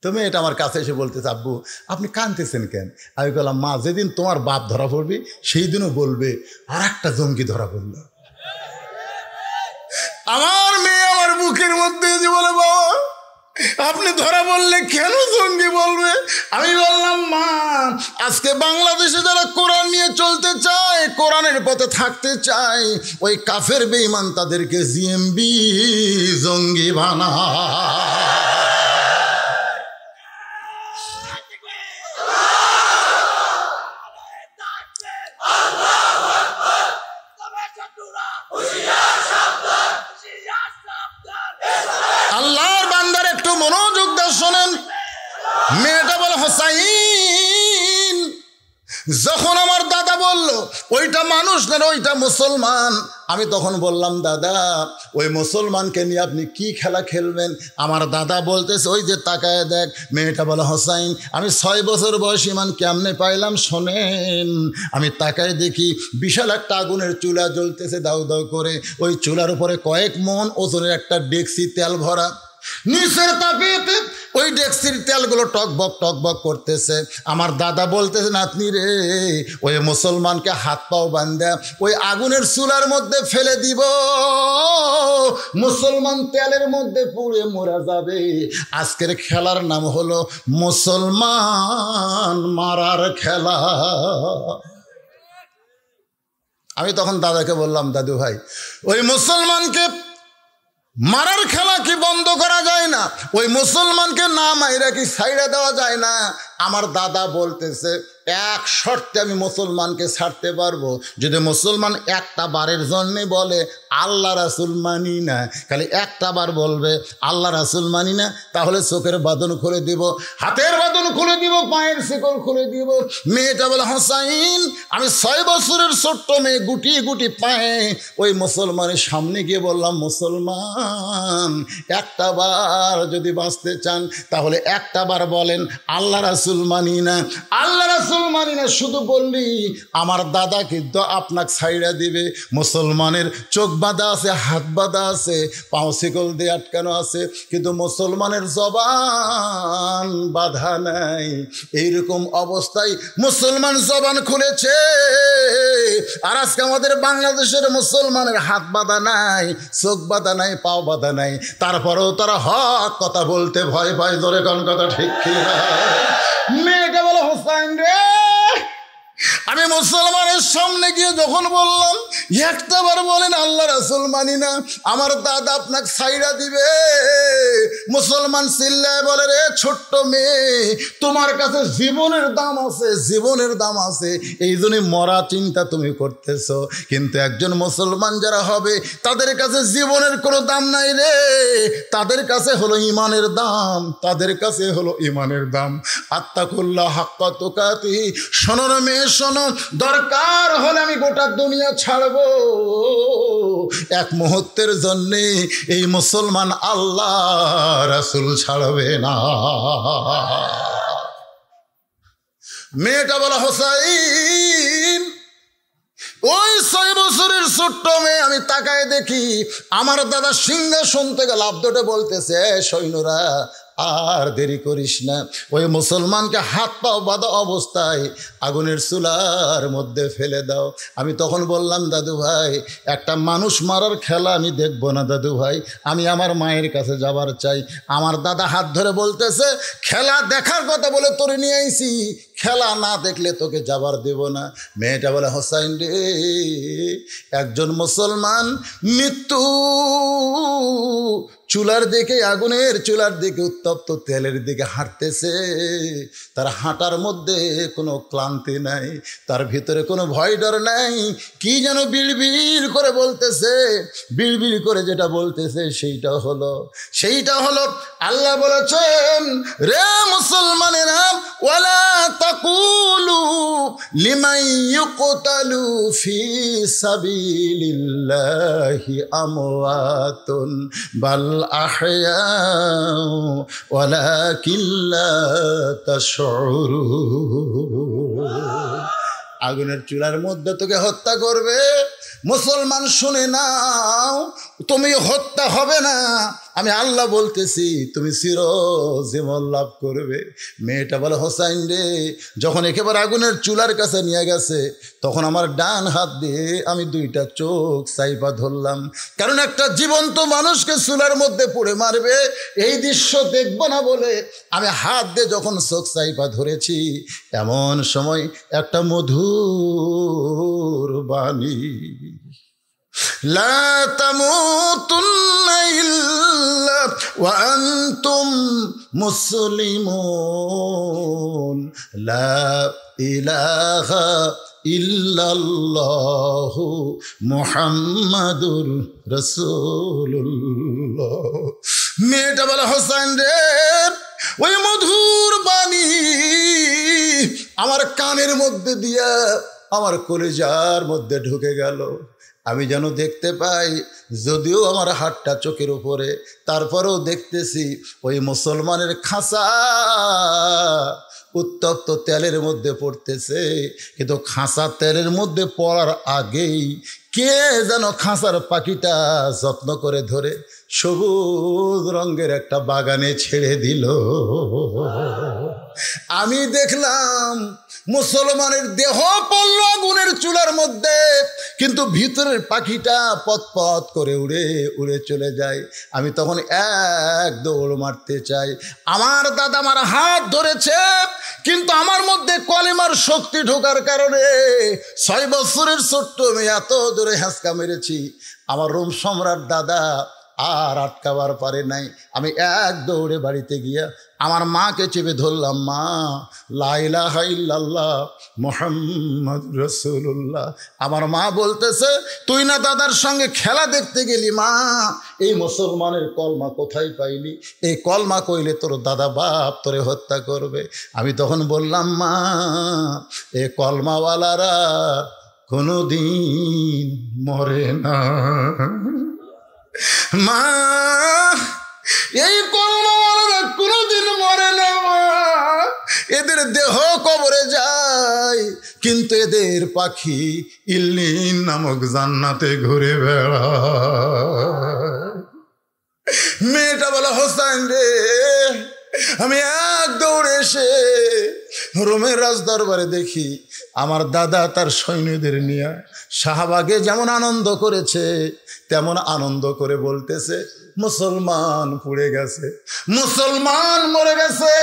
তো মেয়েটা আমার কাছে এসে বলতেছে, আব্বু আপনি কাঁদতেছেন কেন? আমি বললাম, মা যেদিন তোমার বাপ ধরা পড়বি সেই দিনও বলবে আর একটা জঙ্গি ধরা পড়লো। আমার মেয়ে আমার বুকের মধ্যে এসে বলে, বাবা আপনি ধরা বললে কেন জঙ্গি বলবে? আমি বললাম, মা আজকে বাংলাদেশে যারা কোরআন নিয়ে চলতে চায়, কোরআনের পথে থাকতে চায়, ওই কাফের বেঈমান তাদেরকে জিএমবি জঙ্গি বানা। আল্লাহর বান্দার একটু মনোযোগ দিয়ে শোনেন। মেয়েটা বলে, হোসাইন যখন আমার দাদা বলল ওইটা মানুষ না ওইটা মুসলমান, আমি তখন বললাম, দাদা ওই মুসলমানকে নিয়ে আপনি কি খেলা খেলবেন? আমার দাদা বলতেছে, ওই যে তাকায় দেখ। মেয়েটা বলে, হোসাইন আমি 6 বছর বয়স ইমান কেমনে পাইলাম শোনেন। আমি তাকায় দেখি বিশাল একটা আগুনের চুলা জ্বলতেছে দাউ দাউ করে। ওই চুলার উপরে কয়েক মন ওজনের একটা ডেকসি তেল ভরা। নিচের তাপেতে ওই ডেকসির তেলগুলো টকবক করতেছে। আমার দাদা বলতেছে, নাতনি রে ওই মুসলমানকে হাত পাও বান্ধা ওই আগুনের চুলার মধ্যে ফেলে দিব, মুসলমান তেলের মধ্যে পুড়ে মরা যাবে। আজকের খেলার নাম হলো মুসলমান মারার খেলা। আমি তখন দাদাকে বললাম, দাদু ভাই ওই মুসলমানকে মারার খেলা কি বন্ধ করা যায় না? ওই মুসলমানকে না মাইরা কি ছাইড়া দেওয়া যায় না? আমার দাদা বলতেছে, এক শর্তে আমি মুসলমানকে ছাড়তে পারবো, যদি মুসলমান একটা বারের জন্যে বলে আল্লাহ রাসুল মানি না, খালি একটা বার বলবে আল্লাহ রাসুল মানি না, তাহলে চোখের বাঁধন খুলে দিব, হাতের বাঁধন খুলে দিব, পায়ের শিকল খুলে দিব। মেয়েটা বলে, হোসাইন আমি 6 বছরের ছোট্ট মেয়ে গুটিয়ে গুটি পায়ে ওই মুসলমানের সামনে গিয়ে বললাম, মুসলমান একটা বার যদি বাঁচতে চান তাহলে একটা বার বলেন আল্লাহ রাসুল মানি না, আল্লাহ রাসুল মানি না। শুধু বললি আমার দাদা কিন্তু আপনাকে ছাইড়া দিবে। মুসলমানের চোখ বাঁধা আছে, হাত বাঁধা আছে, পাও শিকল দিয়ে আটকানো আছে, কিন্তু মুসলমানের জবান বাঁধা নাই। এইরকম অবস্থায় মুসলমান জবান খুলেছে। আর আজকে আমাদের বাংলাদেশের মুসলমানের হাত বাঁধা নাই, চোখ বাঁধা নাই, পাও বাঁধা নাই, তারপরেও তারা হক কথা বলতে ভয় পায়। ধরে কোন কথা ঠিক কি না? মেয়েটা বলে, হোসাইন রে আমি মুসলমানের সামনে গিয়ে যখন বললাম একটা বার বলেন আল্লাহ রাসূল মানি না, আমার দাদা আপনাকে ছাইড়া দিবে, মুসলমান চিল্লায় বলে, রে ছোট্ট মেয়ে তোমার কাছে জীবনের দাম আছে, জীবনের দাম আছে, এই জন্যই মরা চিন্তা তুমি করতেছ। কিন্তু একজন মুসলমান যারা হবে তাদের কাছে জীবনের কোনো দাম নাই রে, তাদের কাছে হলো ইমানের দাম, তাদের কাছে হলো ইমানের দাম। আত্তাকুল্লাহ হাক্কা তুকাতিহি, শোনো না মেয়ে শোনো, দরকার হলে আমি গোটা দুনিয়া ছাড়বো, এক মুহূর্তের জন্যে এই মুসলমান আল্লাহ রাসূল ছাড়বে না। মেয়েটা বলা, হোসাইন ওই 6 বছরের ছোট্ট মেয়ে, আমি তাকায় দেখি আমার দাদা সিংহাসন থেকে লাফ দৌড়ে বলতেছে, সৈন্যরা আর দেরি করিস না, ওই মুসলমানকে হাত পাও বাঁধা অবস্থায় আগুনের চুলার মধ্যে ফেলে দাও। আমি তখন বললাম, দাদু ভাই একটা মানুষ মারার খেলা আমি দেখব না দাদু ভাই, আমি আমার মায়ের কাছে যাবার চাই। আমার দাদা হাত ধরে বলতেছে, খেলা দেখার কথা বলে তোরে নিয়ে আইছি, খেলা না দেখলে তোকে যাবার দেব না। মেয়েটা বলে, হোসাইন রে, একজন মুসলমান মৃত্যু চুলার দিকে, আগুনের চুলার দিকে, উত্তপ্ত তেলের দিকে হাঁটতেছে। তার হাঁটার মধ্যে কোনো ক্লান্তি নাই, তার ভিতরে কোনো ভয় ডর নাই। কি যেন বিড়বিড় করে বলতেছে, বিড়বিড় করে যেটা বলতেছে সেইটা হলো আল্লাহ বলেছেন, রে মুসলমানেরা, ওয়ালা তাকুলু লিমান ইউকতালু ফি সাবিলিল্লাহি আমওয়াতুন বাল আহয়াউ ওয়ালাকিন লা তাশউরুন। আগুনের চুলার মধ্যে তোকে হত্যা করবে, মুসলমান শুনে নাও, তুমি হত্যা হবে না, আমি আল্লাহ বলতেছি, তুমি চিরজীবন লাভ করবে। মেয়েটা বলে, হোসাইন রে, যখন একেবারে আগুনের চুলার কাছে নিয়ে গেছে, তখন আমার ডান হাত দিয়ে আমি দুইটা চোখ চাইপা ধরলাম, কারণ একটা জীবন্ত মানুষকে চুলার মধ্যে পুড়ে মারবে, এই দৃশ্য দেখব না বলে আমি হাত দিয়ে যখন চোখ চাইপা ধরেছি, এমন সময় একটা মধুর বাণী, লা তামুতুন্না ইল্লা ওয়া আনতুম মুসলিমুন, লা ইলাহা ইল্লাল্লাহু মুহাম্মাদুর রাসূলুল্লাহ। মেয়েটা বলে, হোসেন রে, ওই মধুর বাণী আমার কানের মধ্যে দিয়া আমার কলিজার মধ্যে ঢুকে গেল। আমি যেন দেখতে পাই, যদিও আমার হাতটা চোখের উপরে, তারপরেও দেখতেছি ওই মুসলমানের খাঁচা উত্তপ্ত তেলের মধ্যে পড়তেছে, কিন্তু খাঁচা তেলের মধ্যে পড়ার আগেই কে যেন খাঁচার পাখিটা যত্ন করে ধরে সবুজ রঙের একটা বাগানে ছেড়ে দিল। আমি দেখলাম মুসলমানের দেহ পড়ল আগুনের চুলার মধ্যে, কিন্তু ভিতরের পাখিটা পথ করে উড়ে উড়ে চলে যায়। আমি তখন এক দৌড় মারতে চাই, আমার দাদা আমার হাত ধরেছে, কিন্তু আমার মধ্যে কলেমার শক্তি ঢোকার কারণে 6 বছরের ছোট্ট মেয়ে এত দূরে হ্যাঁচকা মেরেছি, আমার রোম সম্রাট দাদা আর আটকাবার পারে নাই। আমি এক দৌড়ে বাড়িতে গিয়া আমার মাকে চেপে ধরলাম, মা, লা ইলাহা ইল্লাল্লাহ মুহাম্মাদুর রাসূলুল্লাহ। আমার মা বলতেছে, তুই না দাদার সঙ্গে খেলা দেখতে গেলি? মা, এই মুসলমানের কলমা কোথায় পাইলি? এই কলমা কইলে তোর দাদা বাপ তোরে হত্যা করবে। আমি তখন বললাম, মা, এ কলমাওয়ালারা কোনোদিন মরে না। মা, এই কলমাওয়ালারা কোনোদিন মরে না মা, এদের দেহ কবরে যায়, কিন্তু এদের পাখি ইল্লিন নামক জান্নাতে ঘুরে বেড়ায়। মেয়েটা বলে, হোসেন রে, আমি এক দৌড়ে এসে রোমের রাজদরবারে দেখি আমার দাদা তার সৈন্যদের নিয়ে শাহবাগে যেমন আনন্দ করেছে, তেমন আনন্দ করে বলতেছে, মুসলমান পুড়ে গেছে, মুসলমান মরে গেছে।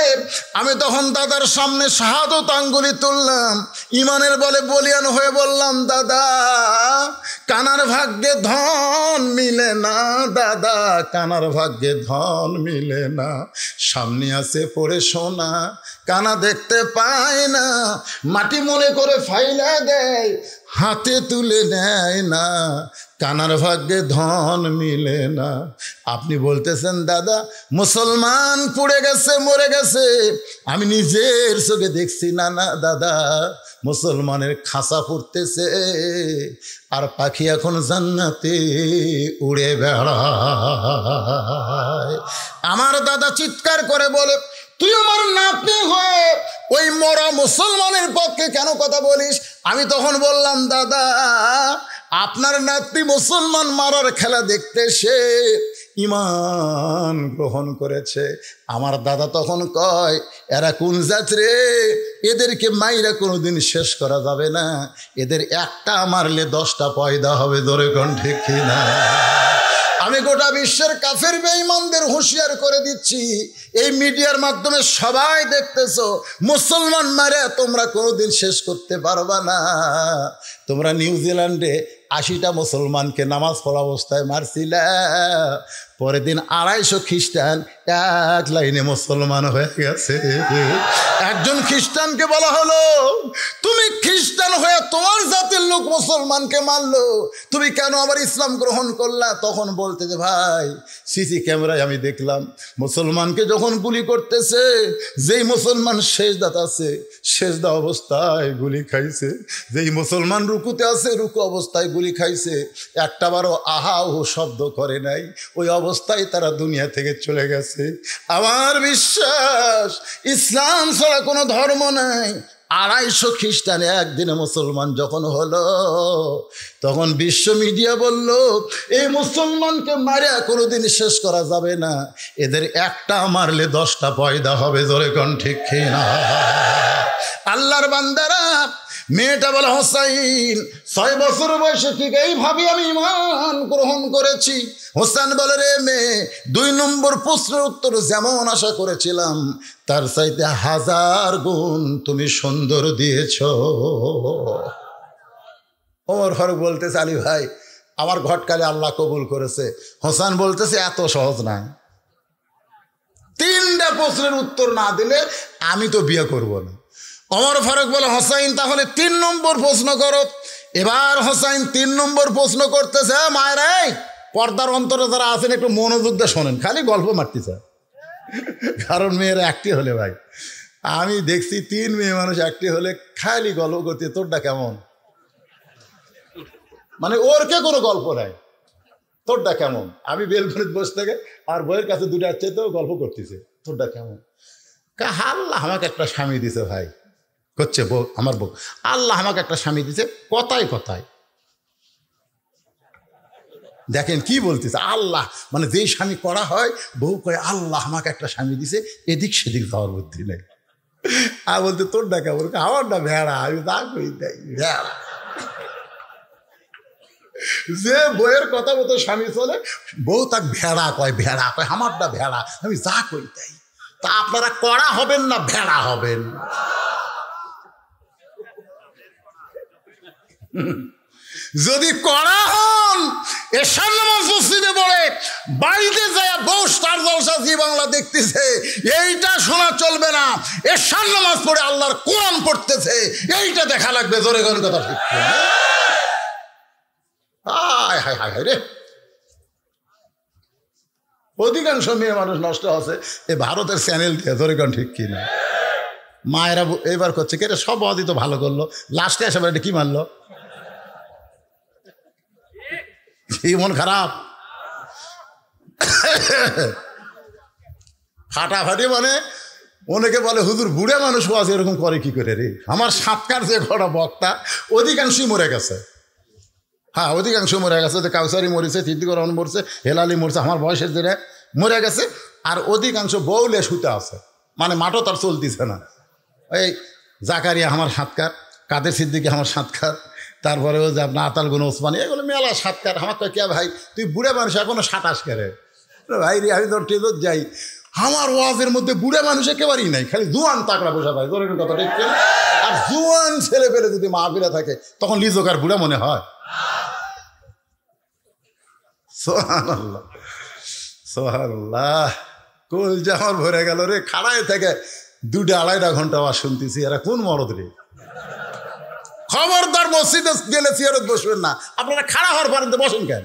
আমি তখন দাদার সামনে শাহাদত আঙ্গুলি তুললাম, ইমানের বলে বলিয়ান হয়ে বললাম, দাদা, কানার ভাগ্যে ধন মিলে না, দাদা, কানার ভাগ্যে ধন মিলে না, সামনে আছে পড়ে সোনা, কানা দেখতে পায় না, মাটি মনে করে ফাইলা দেয়, হাতে তুলে নেয় না, কানার ভাগ্যে ধন মিলে না। আপনি বলতেছেন দাদা মুসলমান পুড়ে গেছে, মরে গেছে, আমি নিজের চোখে দেখছি। না না দাদা, মুসলমানের খাঁচা পড়তেছে আর পাখি এখন জান্নাতে উড়ে বেড়ায়। আমার দাদা চিৎকার করে বলে, তুই আমার নাতনি হয়ে ওই মরা মুসলমানের পক্ষে কেন কথা বলিস? আমি তখন বললাম, দাদা, আপনার নাতনি মুসলমান মারার খেলা দেখতে সে ঈমান গ্রহণ করেছে। আমার দাদা তখন কয়, এরা কোন জাত রে, এদেরকে মাইরা কোনোদিন শেষ করা যাবে না, এদের একটা মারলে 10টা পয়দা হবে, ধরে কোন ঠিক না। আমি গোটা বিশ্বের কাফের বেঈমানদের হুঁশিয়ার করে দিচ্ছি, এই মিডিয়ার মাধ্যমে সবাই দেখতেছো, মুসলমান মারে তোমরা কোনোদিন শেষ করতে পারবা না। তোমরা নিউজিল্যান্ডে 80টা মুসলমানকে নামাজ পড়া অবস্থায় মারছিলে, পরের দিন 250 খ্রিস্টান এক লাইনে মুসলমান হয়ে গেছে। একজন খ্রিস্টানকে বলা হলো, তুমি খ্রিস্টান হয়ে তোমার জাতির লোক মুসলমানকে মারলো, তুমি কেন আবার ইসলাম গ্রহণ করলা? তখন বলতে যে ভাই, সিসি ক্যামেরায় আমি দেখলাম মুসলমানকে যখন গুলি করতেছে, যেই মুসলমান সেজদাতে আছে সেজদা অবস্থায় গুলি খাইছে, যেই মুসলমান রুকুতে আছে রুকু অবস্থায় গুলি খাইছে, একটাবারও আহা ও শব্দ করে নাই, ওই অবস্থায় তারা দুনিয়া থেকে চলে গেছে। আমার বিশ্বাস ইসলাম ছাড়া কোনো ধর্ম নাই। 250 খ্রিস্টান একদিনে মুসলমান যখন হলো, তখন বিশ্ব মিডিয়া বলল এই মুসলমানকে মারে কোনোদিন শেষ করা যাবে না, এদের একটা মারলে 10টা পয়দা হবে। জোরে কোন ঠিক না? আল্লাহর বান্দারা, মেয়েটা বলে হোসাইন 6 বছর বয়সে ঠিক এইভাবে আমি ঈমান গ্রহণ করেছি। হোসেন বলে রে মেয়ে, 2 নম্বর প্রশ্নের উত্তর যেমন আশা করেছিলাম তার চাইতে 1000 গুণ তুমি সুন্দর দিয়েছ। ওমর ফারুক বলতেছে আলী ভাই আমার ঘটকালে আল্লাহ কবুল করেছে। হোসেন বলতেছে এত সহজ না, 3টা প্রশ্নের উত্তর না দিলে আমি তো বিয়ে করব না। ওমর ফারুক বলে হোসাইন তাহলে 3 নম্বর প্রশ্ন করো। এবার হোসাইন 3 নম্বর প্রশ্ন করতেছে। মায়েরা পর্দার অন্তরে যারা আছেন একটু মনোযোগ দিয়ে শোনেন, খালি গল্প মারতেছে, কারণ মেয়েরা একটি হলে ভাই, আমি দেখছি 3 মেয়ে মানুষ একটি হলে খালি গল্প করতে, তোরটা কেমন, মানে ওর কে কোনো গল্প নাই, তোরটা কেমন। আমি বেলকনিতে বসে থেকে আর বইয়ের কাছে 2টা আছে তো গল্প করতেছে, তোরটা কেমন। আল্লাহ আমাকে একটা স্বামী দিছে ভাই, করছে বউ, আমার বউ, আল্লাহ আমাকে একটা স্বামী দিছে, কথায় কথায় দেখেন কি বলতেছে, আল্লাহ মানে যেই স্বামী করা হয় বউ কয় আল্লাহ আমাকে একটা স্বামী দিছে, এদিক সেদিক যাওয়ার বুদ্ধি নেই। আর বলতে তোর ডাকা বল, আমারটা ভেড়া, আমি তা কই দেয় ভেড়া। যে বইয়ের কথা মতো স্বামী চলে, বউ তাকে ভেড়া কয়, ভেড়া কয়, আমারটা ভেড়া, আমি যা কই দেয়। তা আপনারা কড়া হবেন না ভেড়া হবেন? যদি কড়া হন, এশার নামাজ মসজিদে পড়ে বাড়িতে যায় বউ স্টার জলসা জি বাংলা দেখতেছে, এইটা শোনা চলবে না। এশার নামাজ পড়ে আল্লাহর কোরআন পড়তেছে, এইটা দেখা লাগবে। জোরে কোন কথা ঠিক? হায় হায় হায় হায় রে, অধিকাংশ মেয়ে মানুষ নষ্ট আছে এই ভারতের চ্যানেল দিয়ে। জোরে কোন ঠিক কিনা? মায়েরা এবার করছে কে সব অদি তো ভালো করলো, লাস্টে এসে এটা কি মারলো, মন খারাপ ফাটাফাটি। মানে অনেকে বলে হুজুর বুড়ে মানুষ আছে এরকম করে কি করে রে। আমার সাতকার যে কটা বক্তা অধিকাংশই মরে গেছে। হ্যাঁ অধিকাংশ মরে গেছে, যে কাউসারি মরেছে, সিদ্দিকুর রহমান মরছে, হেলালি মরছে, আমার বয়সের দিনে মরে গেছে। আর অধিকাংশ বউলে শুতে আছে, মানে মাঠও তার চলতেছে না। এই জাকারিয়া আমার সাতকার, কাদের সিদ্দিকি আমার সাতকার, তারপরে ওই যে আপনার আতালগুন ওসমানী, এগুলো মেলা সাতকার। আমার তো কে ভাই তুই বুড়ে মানুষ এখনো 27 করে ভাই রে, আমি তোর ট্রেজত যাই, আমার ওয়াজের মধ্যে বুড়ে মানুষ একেবারেই নাই, খালি জুয়ান তাকড়া বসা ভাই। ধরে কথা ঠিক। আর জুয়ান ছেলে পেলে যদি মাহফিলে থাকে তখন লিজোকার বুড়া মনে হয়। সুবহানাল্লাহ সুবহানাল্লাহ, কলজা আমার ভরে গেল রে। খাড়ায় থেকে 2-2.5 ঘন্টা আওয়াজ শুনতেছি, এরা কোন মরদ রে। খবরদার মসজিদে গেলে চেয়ারত বসবেন না, আপনারা খাড়া হওয়ার পর্যন্ত বসেন কেন?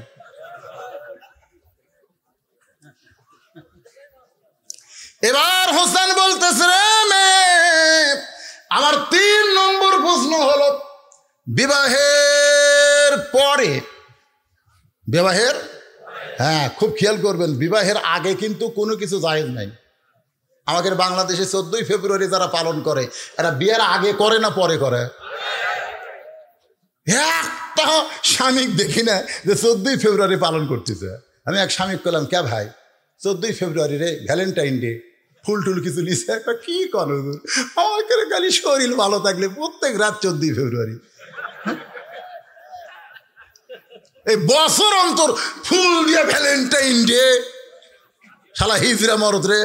এবার হোসেন বলতেছে রে মেয়ে, আমার 3 নম্বর প্রশ্ন হলো বিবাহের পরে, বিবাহের, হ্যাঁ খুব খেয়াল করবেন, বিবাহের আগে কিন্তু কোনো কিছু জায়েজ নাই। আমাদের বাংলাদেশে 14ই ফেব্রুয়ারি যারা পালন করে এরা বিয়ের আগে করে না পরে করে? একটা স্বামীক দেখি না যে 14ই ফেব্রুয়ারি পালন করতেছে। আমি এক স্বামীক করলাম কে ভাই 14ই ফেব্রুয়ারি রে ভ্যালেন্টাইন ডে, ফুল টুল কিছু লিখছে, একটা কি করো আমাকে খালি শরীর ভালো থাকলে প্রত্যেক রাত 14ই ফেব্রুয়ারি। এই বছর অন্তর ফুল দিয়ে ভ্যালেন্টাইন ডে, শালা হিজরা মরদ রে।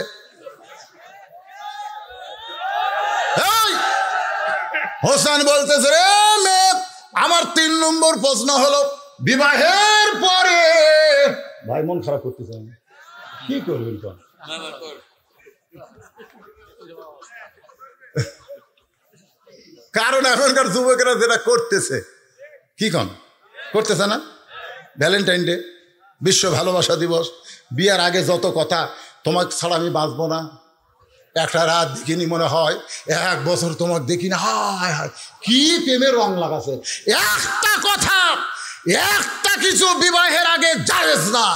হোসেন বলতেছে, রে মেয়ে, আমার 3 নম্বর প্রশ্ন হলো বিবাহের পরে। ভাই মন খারাপ করতেছে, কি করবেন? কারণ এখনকার যুবকেরা যেটা করতেছে, কি করতেছে না? ভ্যালেন্টাইন ডে, বিশ্ব ভালোবাসা দিবস, বিয়ার আগে যত কথা, তোমাকে ছাড়া আমি বাঁচবো না, একটা রাত দেখিনি মনে হয়, 1 বছর তোমাকে দেখি না, হায় হায় কি প্রেমের রং লাগাছে। একটা কথা, একটা কিছু বিবাহের আগে জায়েজ না,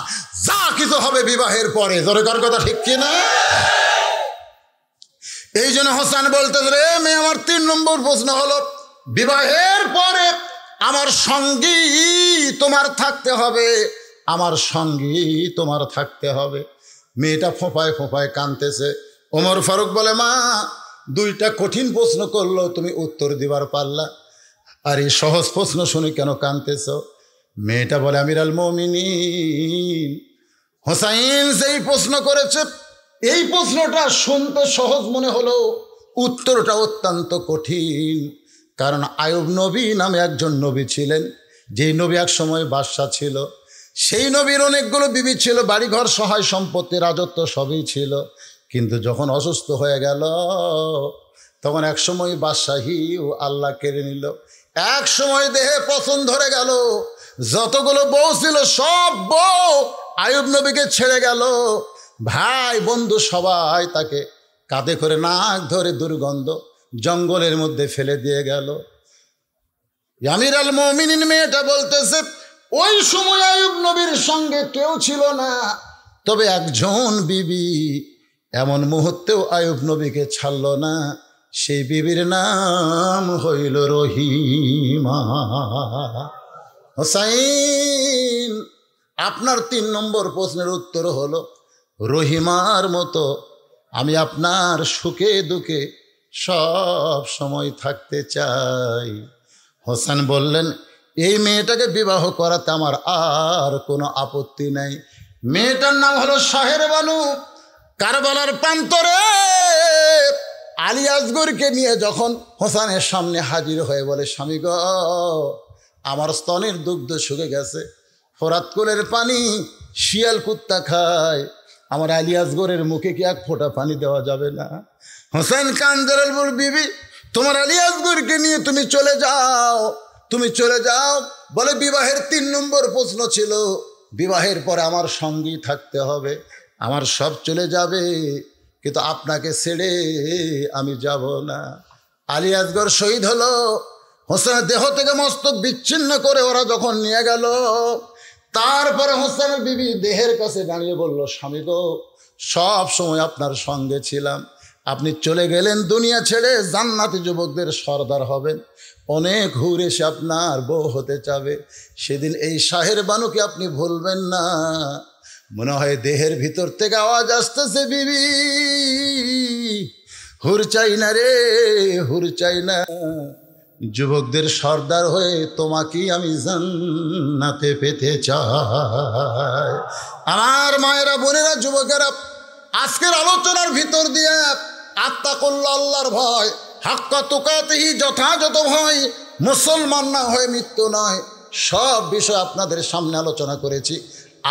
যা কিছু হবে বিবাহের পরে। জোরেকার কথা ঠিক কি না? এই জন্য হোসেন বলতে, রে মেয়ে, আমার 3 নম্বর প্রশ্ন হলো বিবাহের পরে আমার সঙ্গী তোমার থাকতে হবে, আমার সঙ্গী তোমার থাকতে হবে। মেয়েটা ফোঁপায় ফোঁপায় কাঁদতেছে। ওমর ফারুক বলে, মা, 2টা কঠিন প্রশ্ন করলো, তুমি উত্তর দিবার পারলা, আর এই সহজ প্রশ্ন শুনে কেন কাঁদতেছ? মেয়েটা বলে, আমিরুল মুমিনিন, হোসাইন যেই প্রশ্ন করেছে, এই প্রশ্নটা শুনতে সহজ মনে হলো, উত্তরটা অত্যন্ত কঠিন। কারণ আয়ুব নবী নামে একজন নবী ছিলেন, যেই নবী এক সময় বাদশা ছিল। সেই নবীর অনেকগুলো বিবি ছিল, বাড়িঘর, সহায় সম্পত্তি, রাজত্ব সবই ছিল। কিন্তু যখন অসুস্থ হয়ে গেল, তখন এক সময় বাদশাহী ও আল্লাহ কেড়ে নিল। এক সময় দেহে পছন্দ ধরে গেল, যতগুলো বউ ছিল সব বউ আয়ুব নবীকে ছেড়ে গেল। ভাই বন্ধু সবাই তাকে কাঁধে করে নাক ধরে দুর্গন্ধ জঙ্গলের মধ্যে ফেলে দিয়ে গেল। আমিরুল মুমিনিন মেয়েটা বলতেছে, ওই সময় আয়ুব নবীর সঙ্গে কেউ ছিল না, তবে একজন বিবি এমন মুহূর্তেও আয়ুব নবীকে ছাড়ল না, সেই বিবির নাম হইল রহিমা। হোসাইন, আপনার 3 নম্বর প্রশ্নের উত্তর হলো রহিমার মতো আমি আপনার সুখে দুঃখে সব সময় থাকতে চাই। হোসেন বললেন, এই মেয়েটাকে বিবাহ করাতে আমার আর কোনো আপত্তি নাই। মেয়েটার নাম হলো শাহের বানু। কারবালার প্রান্তরে আলী আসগরকে নিয়ে যখন হোসেনের সামনে হাজির হয়ে বলে, স্বামী গো, আমার স্তনের দুগ্ধ শুকে গেছে, ফোরাত কোলের পানি শিয়াল কুত্তা খায়, আমার আলী আসগরের মুখে কি 1 ফোঁটা পানি দেওয়া যাবে না? হোসেন কান্দরেল বল, বিবি, তোমার আলী আসগরকে নিয়ে তুমি চলে যাও, তুমি চলে যাও। বলে, বিবাহের 3 নম্বর প্রশ্ন ছিল, বিবাহের পরে আমার সঙ্গী থাকতে হবে, আমার সব চলে যাবে, কিন্তু আপনাকে ছেড়ে আমি যাব না। আলী আসগর শহীদ হলো। হোসেনের দেহ থেকে মস্তক বিচ্ছিন্ন করে ওরা যখন নিয়ে গেল, তারপরে হোসেনের বিবি দেহের কাছে দাঁড়িয়ে বলল, স্বামী গো, সব সময় আপনার সঙ্গে ছিলাম, আপনি চলে গেলেন দুনিয়া ছেড়ে, জান্নাতি যুবকদের সর্দার হবেন, অনেক হুর এসে আপনার বউ হতে চাবে, সেদিন এই শাহের বানুকে আপনি ভুলবেন না। মনে হয় দেহের ভিতর থেকে আওয়াজ আসতেছে, বিবি, হুর চাই না রে, হুর চাই না, যুবকদের সর্দার হয়ে তোমাকেই আমি জান্নাতে পেতে চাই। আমার মায়েরা, বোনেরা, যুবকেরা, আজকের আলোচনার ভিতর দিয়ে আত্তাকুল্লাহ, আল্লাহর ভয়, হাক্কা তুকাতিহি, যথাযথ ভয়, মুসলমান না হয়ে মৃত্যু নয়, সব বিষয় আপনাদের সামনে আলোচনা করেছি।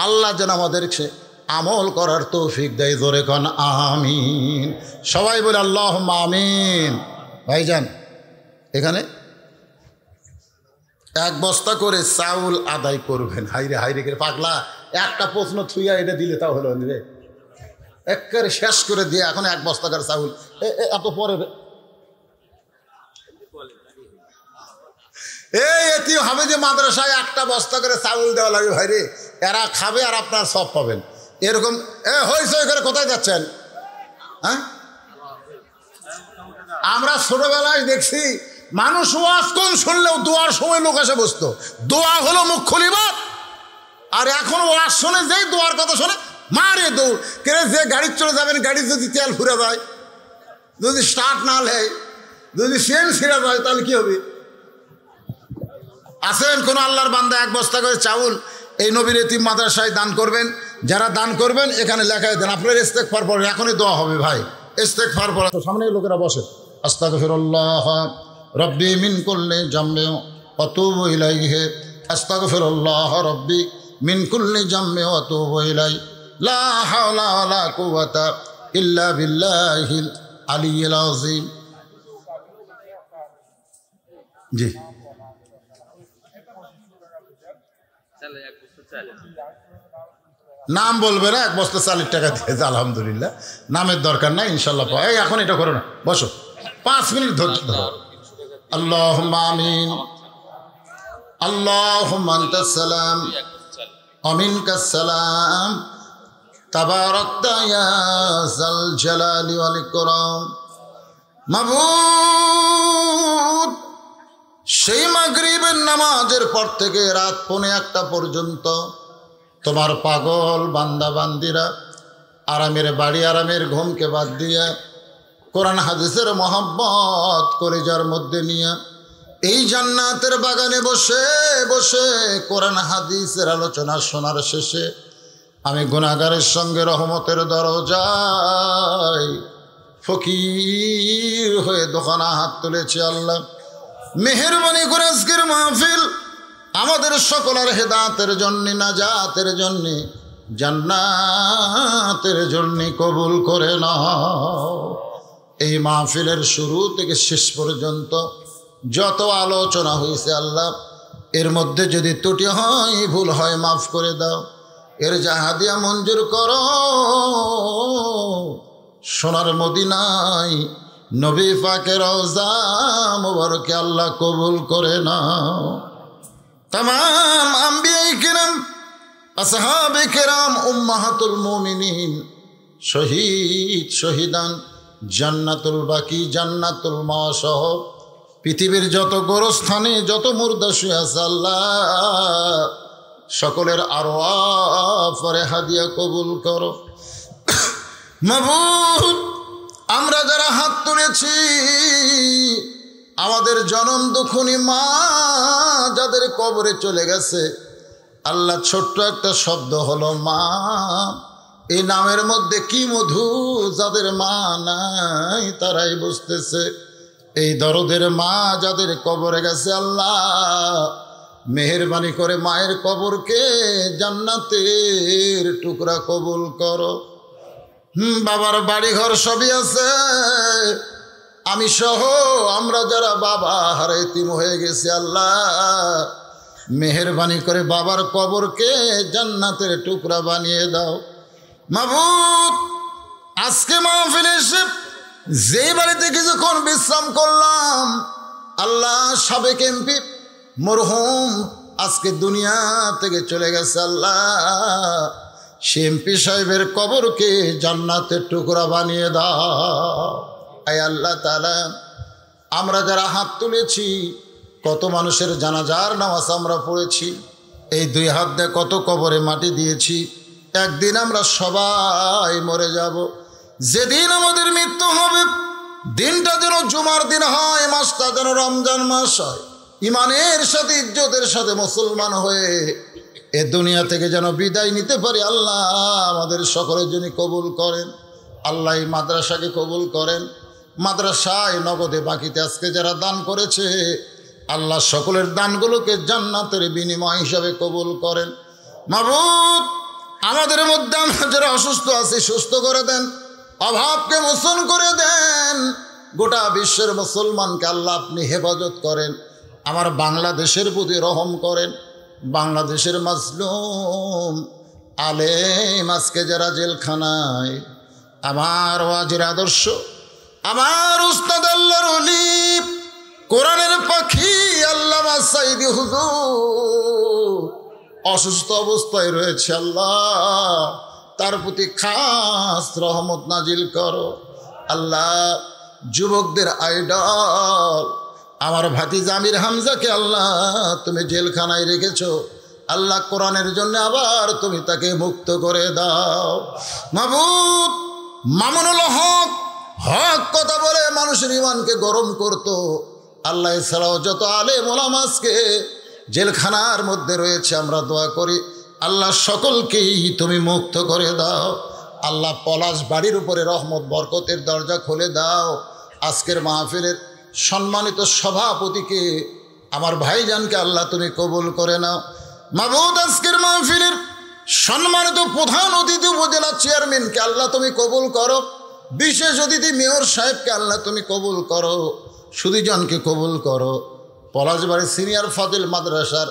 আল্লাহ যেন আমাদেরকে আমল করার তৌফিক দেয়। জোরে কোন আমিন। সবাই বলে আল্লাহুম্মা আমিন। ভাইজান, এখানে 1 বস্তা করে চাউল আদায় করবেন। হাইরে হাইরে করে পাগলা, একটা প্রশ্ন থুইয়া এটা দিলে তাও হলো রে, একেবারে শেষ করে দিয়ে এখন 1 বস্তা করে চাউল, এত পরে এটি হবে যে মাদ্রাসায় 1টা বস্তা করে চাউল দেওয়া লাগবে। ভাই রে, এরা খাবে আর আপনার সব পাবেন, এরকম হইচই করে কোথায় যাচ্ছেন? হ্যাঁ, আমরা ছোটবেলায় দেখছি মানুষ ওয়াজ কোন শুনলেও দোয়ার সময় লোক এসে বসতো, দোয়া হলো মুখ্য ইবাদত। আর এখন ওয়াজ শুনে যেই দোয়ার কথা শোনে মারে দৌড় কেড়ে, যে গাড়ি চলে যাবেন, গাড়ি যদি তেল ফুরে যায়, যদি স্টার্ট না নেয়, যদি চেন ছিঁড়ে যায়, তাহলে কি হবে? আছেন কোন আল্লাহর বান্দা 1 বস্তা করে চাউল এই নবীর এতিম মাদ্রাসায় দান করবেন? যারা দান করবেন এখানে লেখায় দেন, আপনার ইস্তেগফার পড়েন, এখনই দোয়া হবে ভাই, ইস্তেগফার পড়া। সামনে লোকেরা বসে, আস্তাগফিরুল্লাহ রব্বি মিন কুল্লি জামমি ওয়া আতুবু ইলাইহি, আস্তাগফিরুল্লাহ রব্বি মিন কুল্লি জামমি ওয়া আতুবু ইলাইহি, লা হাওলা ওয়া লা কুওয়াতা ইল্লা বিল্লাহিল আলিয়্যিল আযীম। জি নাম বলবে না, 1 বস্তা 40 টাকা দিয়েছে, আলহামদুলিল্লাহ, নামের দরকার নাই, ইনশাল্লাহ পাই। এখন এটা করো না, বসো 5 মিনিট ধৈর্য ধরো। আল্লাহুম্মা আমিন, আল্লাহুম্মা আনতাস সালাম ওয়া মিনকাস সালাম, তাবারাকতা ইয়া যাল জালালি ওয়াল ইকরাম। মাবুদ, সেই মাগরিবের নামাজের পর থেকে রাত 1:45 পর্যন্ত তোমার পাগল বান্দা বান্দিরা আরামের বাড়ি, আরামের ঘুমকে বাদ দিয়া কোরআন হাদিসের মহব্বত কলিজার মধ্যে নিয়ে এই জান্নাতের বাগানে বসে বসে কোরআন হাদিসের আলোচনা শোনার শেষে আমি গুনাহগারের সঙ্গে রহমতের দরজায় ফকির হয়ে দোকানা হাত তুলেছি। আল্লাহ মেহেরবানি করে আজকের মাহফিল আমাদের সকলের হেদায়েতের জন্য, নাজাতের জন্য, জান্নাতের জন্য কবুল করে নাও। এই মাহফিলের শুরু থেকে শেষ পর্যন্ত যত আলোচনা হয়েছে আল্লাহ, এর মধ্যে যদি ত্রুটি হয়, ভুল হয়, মাফ করে দাও, এর জাহাদিয়া মঞ্জুর করো। সোনার মদিনায় নবী পাকের রওজা মুবারকে আল্লাহ কবুল করে নাও। तमाम अंबिया किराम, আসহাবে কেরাম, উম্মাহাতুল মুমিনিন, শহীদ শহীদান, জান্নাতুল বাকি, জান্নাতুল মাওয়া সহ পৃথিবীর যত গোরস্থানে যত মুর্দা শুয়ে আছে আল্লাহ সকলের আরওয়াহ পরে হাদিয়া কবুল করো। মাবুদ, আমরা যারা হাত তুলেছি আমাদের জনম দুঃখনী মা যাদের কবরে চলে গেছে আল্লাহ, ছোট্ট একটা শব্দ হলো মা, এই নামের মধ্যে কি মধু, যাদের মা নাই তারাই বুঝতেছে। এই দরদের মা যাদের কবরে গেছে আল্লাহ মেহেরবানি করে মায়ের কবরকে জান্নাতের টুকরা কবুল করো। বাবার বাড়ি ঘর সবই আছে, আমি সহ আমরা যারা বাবা হারা এতিম হয়ে গেছি আল্লাহ মেহেরবানি করে বাবার কবরকে জান্নাতের টুকরা বানিয়ে দাও। মাবুদ, আজকে মাহফিলে এসে যেই বাড়িতে কিছুক্ষণ বিশ্রাম করলাম আল্লাহ, সাবেক এমপি মরহুম আজকে দুনিয়া থেকে চলে গেছে আল্লাহ, সে এমপি সাহেবের কবরকে জান্নাতের টুকরা বানিয়ে দাও। আয় আল্লাহ তাআলা, আমরা যারা হাত তুলেছি কত মানুষের জানাজার নামাজ আমরা পড়েছি, এই 2 হাত দিয়ে কত কবরে মাটি দিয়েছি। একদিন আমরা সবাই মরে যাব, যেদিন আমাদের মৃত্যু হবে দিনটা যেন জুমার দিন হয়, মাসটা যেন রমজান মাস হয়, ইমানের সাথে ইজ্জতের সাথে মুসলমান হয়ে এ দুনিয়া থেকে যেন বিদায় নিতে পারি। আল্লাহ আমাদের সকলের জন্য কবুল করেন। আল্লাহ এই মাদ্রাসাকে কবুল করেন। মাদ্রাসায় নগদে বাকিতে আজকে যারা দান করেছে আল্লাহ সকলের দানগুলোকে জান্নাতের বিনিময় হিসাবে কবুল করেন। মাবুদ, আমাদের মধ্যে আমরা যারা অসুস্থ আছি সুস্থ করে দেন, অভাবকে মোচন করে দেন, গোটা বিশ্বের মুসলমানকে আল্লাহ আপনি হেফাজত করেন। আমার বাংলাদেশের প্রতি রহম করেন। বাংলাদেশের মাজলুম আলেম আজকে যারা জেলখানায়, আমার ওয়াজির আদর্শ, আমার উস্তাদ আল্লাহর ওলি, কোরআনের পাখি আল্লামা সাইদি হুজুর অসুস্থ অবস্থায় রয়েছে আল্লাহ, তার প্রতি খাস রহমত নাজিল করো। আল্লাহ যুবকদের আইডল আমার ভাতিজা আমির হামজাকে আল্লাহ তুমি জেলখানায় রেখেছো, আল্লাহ কোরআনের জন্য আবার তুমি তাকে মুক্ত করে দাও। মাবুদ, মামুনুল হক হক কথা বলে মানুষের ইমানকে গরম করতো, আল্লাহ এছাড়াও যত আলেম ওলামা আজকে জেলখানার মধ্যে রয়েছে, আমরা দোয়া করি আল্লাহ সকলকেই তুমি মুক্ত করে দাও। আল্লাহ পলাশ বাড়ির উপরে রহমত বরকতের দরজা খুলে দাও। আজকের মাহফিলের সম্মানিত সভাপতিকে আমার ভাইজানকে আল্লাহ তুমি কবুল করে নাও। মাবুদ, আজকের মাহফিলের সম্মানিত প্রধান অতিথি উপজেলা চেয়ারম্যানকে আল্লাহ তুমি কবুল করো। বিশেষ অতিথি মেয়র সাহেবকে আল্লাহ তুমি কবুল করো। সুধীজনকে কবুল করো। পলাশবাড়ি সিনিয়র ফাজিল মাদ্রাসার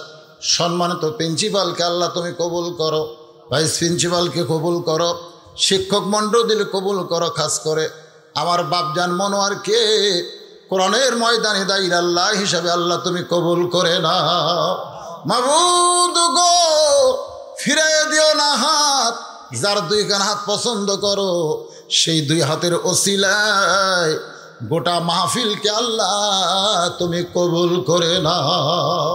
সম্মানিত প্রিন্সিপালকে আল্লাহ তুমি কবুল করো। ভাইস প্রিন্সিপালকে কবুল করো। শিক্ষক মণ্ডলীর কবুল করো। খাস করে আমার বাপজান মনোয়ারকে কোরআনের ময়দানে দায়ীর আল্লাহ হিসাবে আল্লাহ তুমি কবুল করে নাও। মাবুদ গো, ফিরে দিও না হাত, যার দুইখান হাত পছন্দ করো সেই দুই হাতের ওসিলায় গোটা মাহফিলকে আল্লাহ তুমি কবুল করে নাও।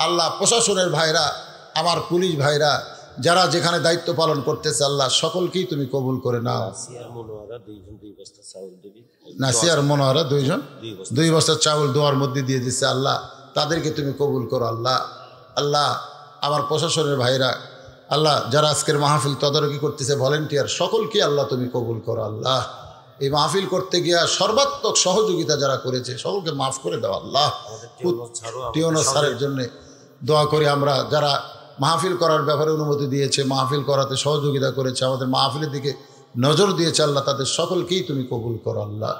আল্লাহ প্রশাসনের ভাইরা, আমার পুলিশ ভাইরা যারা যেখানে দায়িত্ব পালন করতেছে আল্লাহ সকলকেই তুমি কবুল করে নাও। নাসিয়ার মনোহরা দুই বস্তা চাউল দোয়ার মধ্যে দিয়ে দিচ্ছে আল্লাহ, তাদেরকে তুমি কবুল করো আল্লাহ। আল্লাহ আমার প্রশাসনের ভাইরা আল্লাহ যারা আজকের মাহফিল তদারকি করতেছে ভলেন্টিয়ার সকলকে আল্লাহ তুমি কবুল করো আল্লাহ। এই মাহফিল করতে গিয়া সর্বাত্মক সহযোগিতা যারা করেছে সকলকে মাফ করে দাও আল্লাহ। টিওনো স্যারের জন্যে দোয়া করি আমরা, যারা মাহফিল করার ব্যাপারে অনুমতি দিয়েছে, মাহফিল করাতে সহযোগিতা করেছে, আমাদের মাহফিলের দিকে নজর দিয়েছে আল্লাহ, তাদের সকলকেই তুমি কবুল করো আল্লাহ।